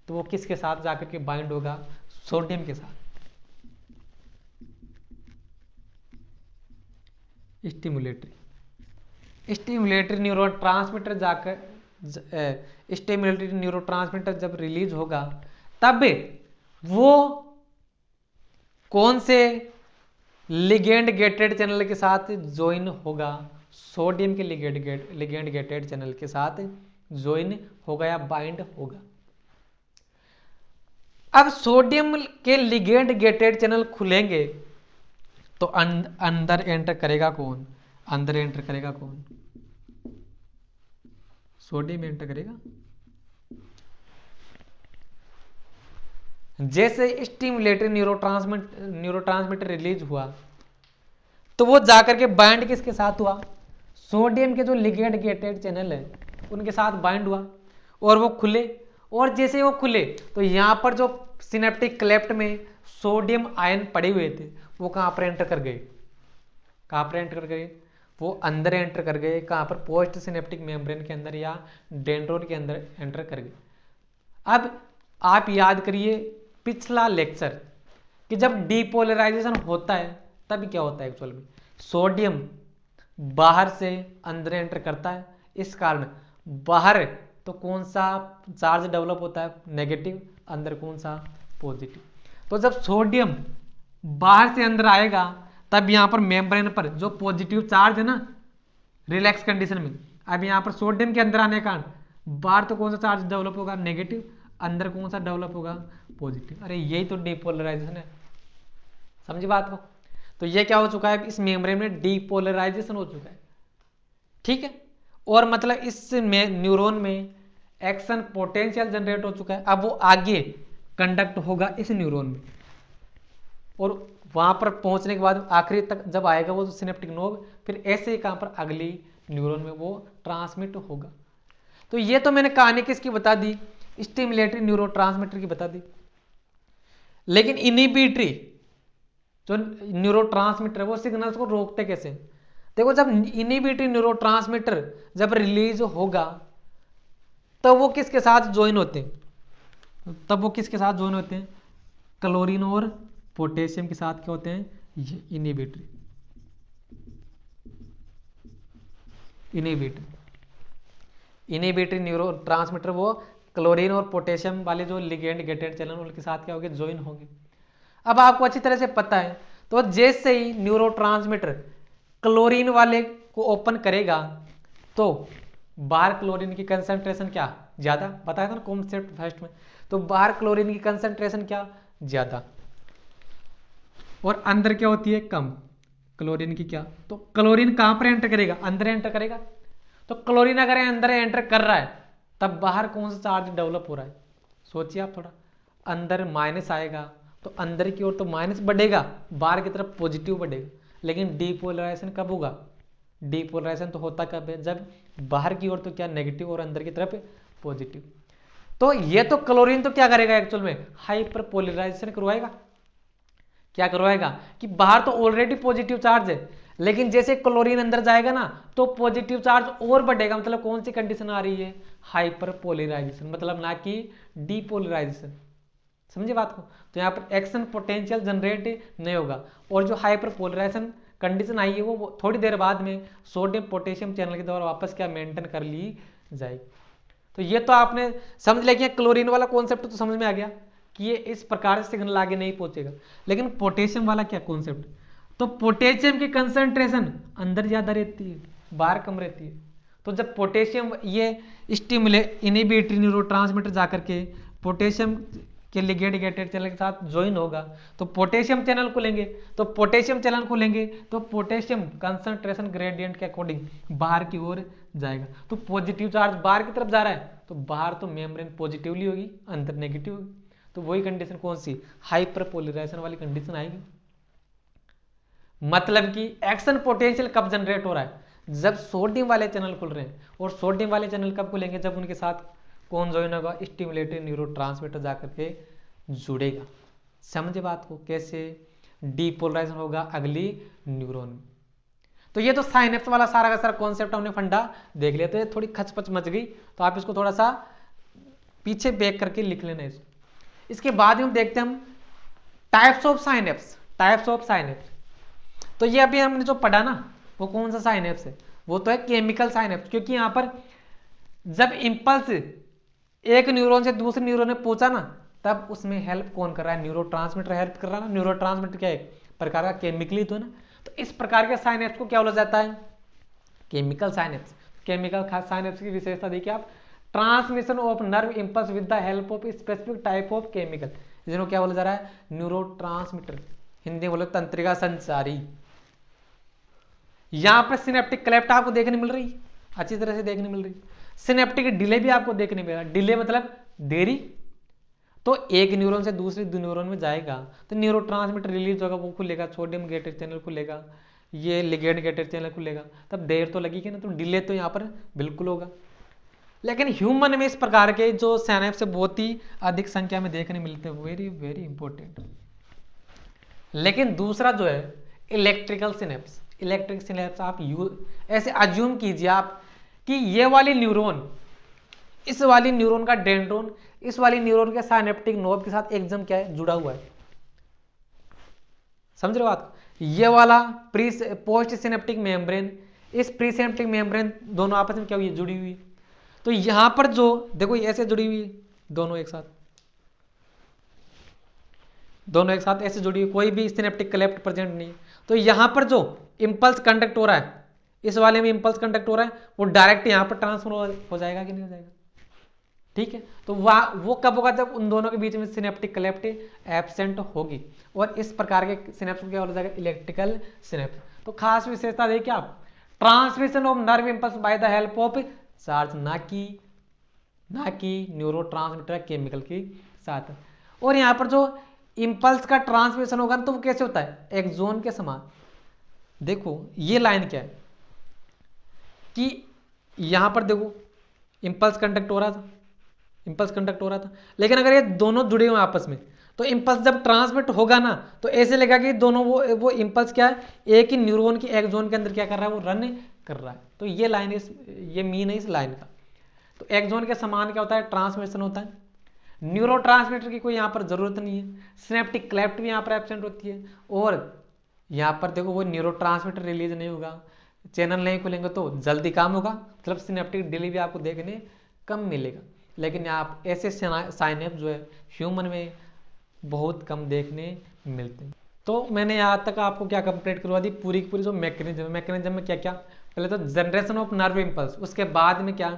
तो वो किसके साथ जाकर के बाइंड होगा, सोडियम के साथ। स्टिमुलेटरी न्यूरोट्रांसमीटर जाकर स्टिमुलेटरी न्यूरोट्रांसमीटर जब रिलीज होगा, तब वो कौन से लिगेंड गेटेड चैनल के साथ ज्वाइन होगा, सोडियम के लिगेंड गेटेड चैनल के साथ ज्वाइन होगा या बाइंड होगा। अब सोडियम के लिगेंड गेटेड चैनल खुलेंगे तो अंदर एंटर करेगा कौन, अंदर एंटर करेगा कौन, सोडियम एंटर करेगा। जैसे स्टिमुलेटरी न्यूरोट्रांसमीटर रिलीज हुआ तो वो जाकर के बाइंड किसके साथ हुआ, सोडियम के जो लिगेंड गेटेड चैनल है उनके साथ बाइंड हुआ और वो खुले। और जैसे वो खुले तो यहां पर जो सिनेप्टिक क्लेफ्ट में सोडियम आयन पड़े हुए थे वो कहां पर एंटर कर गए, कहां पर एंटर कर गए, वो अंदर एंटर कर गए, कहां पर, पोस्ट सिनेप्टिक मेम्ब्रेन के अंदर या डेंड्रोन के अंदर एंटर कर गए। अब आप याद करिए पिछला लेक्चर कि जब डीपोलराइजेशन होता है तब क्या होता है, एक्चुअल में सोडियम बाहर से अंदर एंटर करता है, इस कारण बाहर तो कौन सा चार्ज डेवलप होता है, नेगेटिव, अंदर कौन सा, पॉजिटिव। तो जब सोडियम बाहर से अंदर आएगा तब यहां पर मेम्ब्रेन पर जो पॉजिटिव चार्ज है ना रिलैक्स कंडीशन में, अब यहां पर सोडियम के अंदर आने के कारण बाहर तो कौन सा चार्ज डेवलप होगा, नेगेटिव, अंदर कौन सा डेवलप होगा, पॉजिटिव। अरे यही तो डीपोलराइजेशन है, समझी बात को। तो ये क्या हो चुका है, इस मेम्ब्रेन में डीपोलराइजेशन हो चुका है, ठीक है। और मतलब इस न्यूरॉन में एक्शन पोटेंशियल जनरेट हो चुका है। अब वो आगे कंडक्ट होगा इस न्यूरॉन में और वहां पर पहुंचने के बाद आखिरी तक जब आएगा वो सिनेप्टिक नोब, फिर ऐसे ही कहां पर अगली न्यूरॉन में वो ट्रांसमिट होगा। तो ये तो मैंने कहानी किसकी बता दी, स्टिमुलेटरी न्यूरोट्रांसमीटर की बता दी। लेकिन इनिबिटरी जो न्यूरोट्रांसमीटर है वो सिग्नल्स को रोकते कैसे, देखो जब इनिबिटरी न्यूरोट्रांसमीटर जब रिलीज होगा तब वो किसके साथ ज्वाइन होते हैं, तब वो किसके साथ ज्वाइन होते हैं, क्लोरीन और पोटेशियम के साथ क्या होते हैं, ये इनिबिटरी। इनहिबिटरी न्यूरो ट्रांसमीटर वो क्लोरीन और पोटेशियम वाले जो लिगेंड गेटेड चैनल उनके साथ क्या होंगे, ज्वाइन होंगे। अब आपको अच्छी तरह से पता है, तो जैसे ही न्यूरो ट्रांसमीटर क्लोरीन वाले को ओपन करेगा तो बाहर क्लोरीन की कंसंट्रेशन क्या ज्यादा, बताया था ना कॉन्सेप्ट फर्स्ट में, तो बाहर क्लोरीन की कंसंट्रेशन क्या ज्यादा और अंदर क्या होती है कम क्लोरीन की क्या, तो क्लोरीन कहां पर एंटर करेगा, अंदर एंटर करेगा। तो क्लोरीन अगर अंदर एंटर कर रहा है तब बाहर कौन सा चार्ज डेवलप हो रहा है, सोचिए आप थोड़ा, अंदर माइनस आएगा तो अंदर की ओर तो माइनस बढ़ेगा, बाहर की तरफ पॉजिटिव बढ़ेगा। लेकिन डीपोलराइजेशन कब होगा, डीपोलराइजेशन तो होता कब है, जब बाहर की ओर तो क्या नेगेटिव और अंदर की तरफ पॉजिटिव। तो ये तो क्लोरीन तो क्या करेगा एक्चुअल में, हाइपर पोलराइजेशन करवाएगा। क्या करवाएगा कि बाहर तो ऑलरेडी पॉजिटिव चार्ज है, लेकिन जैसे क्लोरीन अंदर जाएगा ना तो पॉजिटिव चार्ज और बढ़ेगा। मतलब कौन सी कंडीशन आ रही है, हाइपर पोलराइजेशन, मतलब ना कि डीपोलराइजेशन। समझे बात को, तो यहाँ पर एक्शन पोटेंशियल जनरेट नहीं होगा। और जो हाइपर पोलराइजेशन कंडीशन आई है वो थोड़ी देर बाद में सोडियम पोटेशियम चैनल के द्वारा वापस क्या मेंटेन कर ली जाएगी। तो ये तो आपने समझ लिया कि क्लोरीन वाला कॉन्सेप्ट तो समझ में आ गया कि ये इस प्रकार से सिग्नल आगे नहीं पहुंचेगा। लेकिन पोटेशियम वाला क्या कॉन्सेप्ट, तो पोटेशियम की कंसंट्रेशन अंदर ज्यादा रहती है, बाहर कम रहती है। तो जब पोटेशियम ये स्टिमुलेट इनहिबिटरी न्यूरोट्रांसमीटर जाकर के पोटेशियम के लिगेंड गेटेड चैनल के साथ ज्वाइन होगा तो पोटेशियम चैनल खुलेंगे, तो पोटेशियम चैनल खुलेंगे तो पोटेशियम कंसंट्रेशन ग्रेडियंट के अकॉर्डिंग बाहर की ओर जाएगा। तो पॉजिटिव चार्ज बाहर की तरफ जा रहा है तो बाहर तो मेम्ब्रेन पॉजिटिवली होगी, अंदर नेगेटिव होगी। तो वही कंडीशन कौन सी, हाइपर पोलराइजेशन वाली कंडीशन आएगी। मतलब कि एक्शन पोटेंशियल कब जनरेट हो रहा है, जब सोडियम वाले चैनल खुल रहे हैं। और सोडियम वाले चैनल कब खुलेंगे, जब उनके साथ कौन ज्वाइन होगा, स्टिमुलेटरी न्यूरोट्रांसमीटर जाकर के जुड़ेगा। समझे बात को, कैसे डीपोलराइजेशन होगा अगली न्यूरॉन में। तो ये तो साइनेप्स वाला सारा का सारा कॉन्सेप्ट हमने फंडा देख लिया। तो ये थोड़ी खचपच मच गई तो आप इसको थोड़ा सा पीछे बैक करके लिख लेना इसको। इसके बाद हम देखते हैं हम types of synapse, types of synapse. तो ये अभी हमने जो पढ़ा ना वो कौन सा साइनेप्स है, वो तो है केमिकल साइनेप्स। क्योंकि यहां पर जब इंपल्स एक न्यूरॉन से दूसरे न्यूरॉन में पहुंचा ना तब उसमें हेल्प कौन कर रहा है, न्यूरोट्रांसमीटर हेल्प कर रहा है ना। न्यूरोट्रांसमीटर क्या एक प्रकार का केमिकली तो है ना। तो इस प्रकार के साइनेप्स को क्या बोला जाता है, केमिकल साइनेप्स। केमिकल साइनेप्स की विशेषता देखिए आप, transmission of nerve impulse with the help of specific type of chemical, जिन्होंने क्या बोला जा रहा है, न्यूरोट्रांसमीटर, हिंदी में बोलो तंत्रिका संचारी। यहां पर सिनेप्टिक क्लेफ्ट आपको देखने मिल रही, अच्छी तरह से देखने मिल रही। सिनेप्टिक डिले भी आपको देखने मिल रहा है, डिले मतलब देरी। तो एक न्यूरॉन से दूसरे न्यूरॉन में जाएगा तो न्यूरोट्रांसमीटर रिलीज होगा, वो खुलेगा, सोडियम गेटेड चैनल खुलेगा, ये लिगेंड गेटेड चैनल खुलेगा, तब देर तो लगेगी ना। तो डिले तो यहाँ पर बिल्कुल होगा। लेकिन ह्यूमन में इस प्रकार के जो सिनेप्स बहुत ही अधिक संख्या में देखने मिलते हैं, वेरी वेरी इंपॉर्टेंट। लेकिन दूसरा जो है इलेक्ट्रिकल सिनेप्स, इलेक्ट्रिक सिनेप्स आप ऐसे अज्यूम कीजिए आप कि ये वाली न्यूरॉन, इस वाली न्यूरॉन का डेंड्रोन इस वाली न्यूरॉन के साइनेप्टिक नोब के साथ एकदम क्या है, जुड़ा हुआ है। समझ रहे हो बात, ये वाला प्री पोस्ट सिनेप्टिक मेम्ब्रेन, इस प्री सिनेप्टिक मेम्ब्रेन दोनों आपस में क्या हुई, जुड़ी हुई। तो यहां पर जो देखो ऐसे जुड़ी हुई, दोनों एक साथ, दोनों एक साथ ऐसे जुड़ी हुई, कोई भी सिनेप्टिक क्लेफ्ट प्रेजेंट नहीं। तो यहां पर जो इंपल्स कंडक्ट हो रहा है, इस वाले में इंपल्स कंडक्ट हो रहा है, वो डायरेक्ट यहां पर ट्रांसफर हो जाएगा कि नहीं हो जाएगा, ठीक है। तो वो कब होगा, जब उन दोनों के बीच में सिनेप्टिक क्लेफ्ट एब्सेंट होगी। और इस प्रकार के सिनेप्स को क्या बोला जाएगा, इलेक्ट्रिकल सिनेप्स। तो खास विशेषता देखिए आप, transmission of nerve impulse by the help of charge, ना कि न्यूरोट्रांसमीटर केमिकल के साथ। और यहां पर जो इंपल्स का ट्रांसमिशन होगा तो वो कैसे होता है, एक्सोन के समान। देखो ये लाइन क्या है कि यहां पर देखो इंपल्स कंडक्ट हो रहा था, इंपल्स कंडक्ट हो रहा था, लेकिन अगर ये दोनों जुड़े हुए आपस में तो इंपल्स जब ट्रांसमिट होगा ना तो ऐसे लगेगा कि दोनों वो इंपल्स क्या है, एक ही न्यूरॉन की एक्सोन के अंदर क्या कर रहा है, वो रन कर रहा है। तो ये लाइन ये मीन है इस लाइन का। तो एक्सोन के समान क्या होता है, ट्रांसमिशन होता है। न्यूरोट्रांसमीटर की कोई यहाँ पर जरूरत नहीं है, सिनेप्टिक क्लेफ्ट भी यहाँ पर एब्सेंट होती है। और यहाँ पर देखो वो न्यूरोट्रांसमीटर रिलीज नहीं होगा, चैनल नहीं खुलेंगे तो जल्दी काम होगा, मतलब सिनेप्टिक डेली भी आपको देखने कम मिलेगा। लेकिन आप ऐसे साइनअप जो है ह्यूमन में बहुत कम देखने मिलते हैं। तो मैंने यहाँ तक आपको क्या कंप्लीट करवा दी, पूरी की पूरी जो मैकेनिज्म में क्या क्या, पहले तो जनरेशन ऑफ नर्व इम्पल्स, उसके बाद में क्या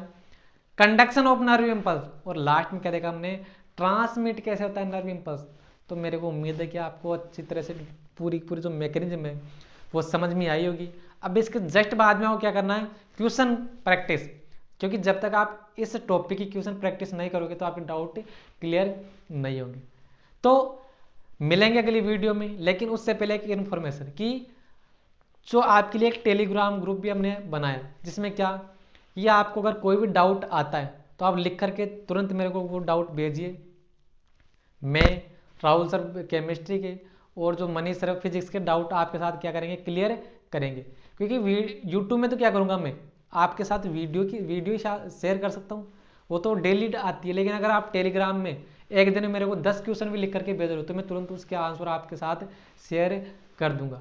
कंडक्शन ऑफ नर्व इम्पल्स, और लास्ट में क्या देखा हमने ट्रांसमिट कैसे होता है नर्व इम्पल्स। तो मेरे को उम्मीद है कि आपको अच्छी तरह से पूरी पूरी जो मैकेनिज्म है वो समझ में आई होगी। अब इसके जस्ट बाद में आपको क्या करना है, क्वेश्चन प्रैक्टिस, क्योंकि जब तक आप इस टॉपिक की क्वेश्चन प्रैक्टिस नहीं करोगे तो आपके डाउट क्लियर नहीं होंगे। तो मिलेंगे अगली वीडियो में, लेकिन उससे पहले एक इन्फॉर्मेशन कि जो आपके लिए एक टेलीग्राम ग्रुप भी हमने बनाया, जिसमें क्या ये आपको अगर कोई भी डाउट आता है तो आप लिख करके तुरंत मेरे को वो डाउट भेजिए। मैं राहुल सर केमिस्ट्री के और जो मनीष सर फिजिक्स के डाउट आपके साथ क्या करेंगे, क्लियर करेंगे। क्योंकि यूट्यूब में तो क्या करूँगा, मैं आपके साथ वीडियो शेयर कर सकता हूँ, वो तो डेली आती है। लेकिन अगर आप टेलीग्राम में एक दिन में मेरे को 10 क्वेश्चन भी लिख करके भेज रहे हो तो मैं तुरंत उसके आंसर आपके साथ शेयर कर दूंगा।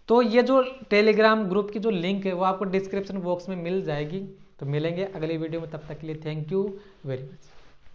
तो ये जो टेलीग्राम ग्रुप की जो लिंक है वो आपको डिस्क्रिप्शन बॉक्स में मिल जाएगी। तो मिलेंगे अगली वीडियो में, तब तक के लिए थैंक यू वेरी मच।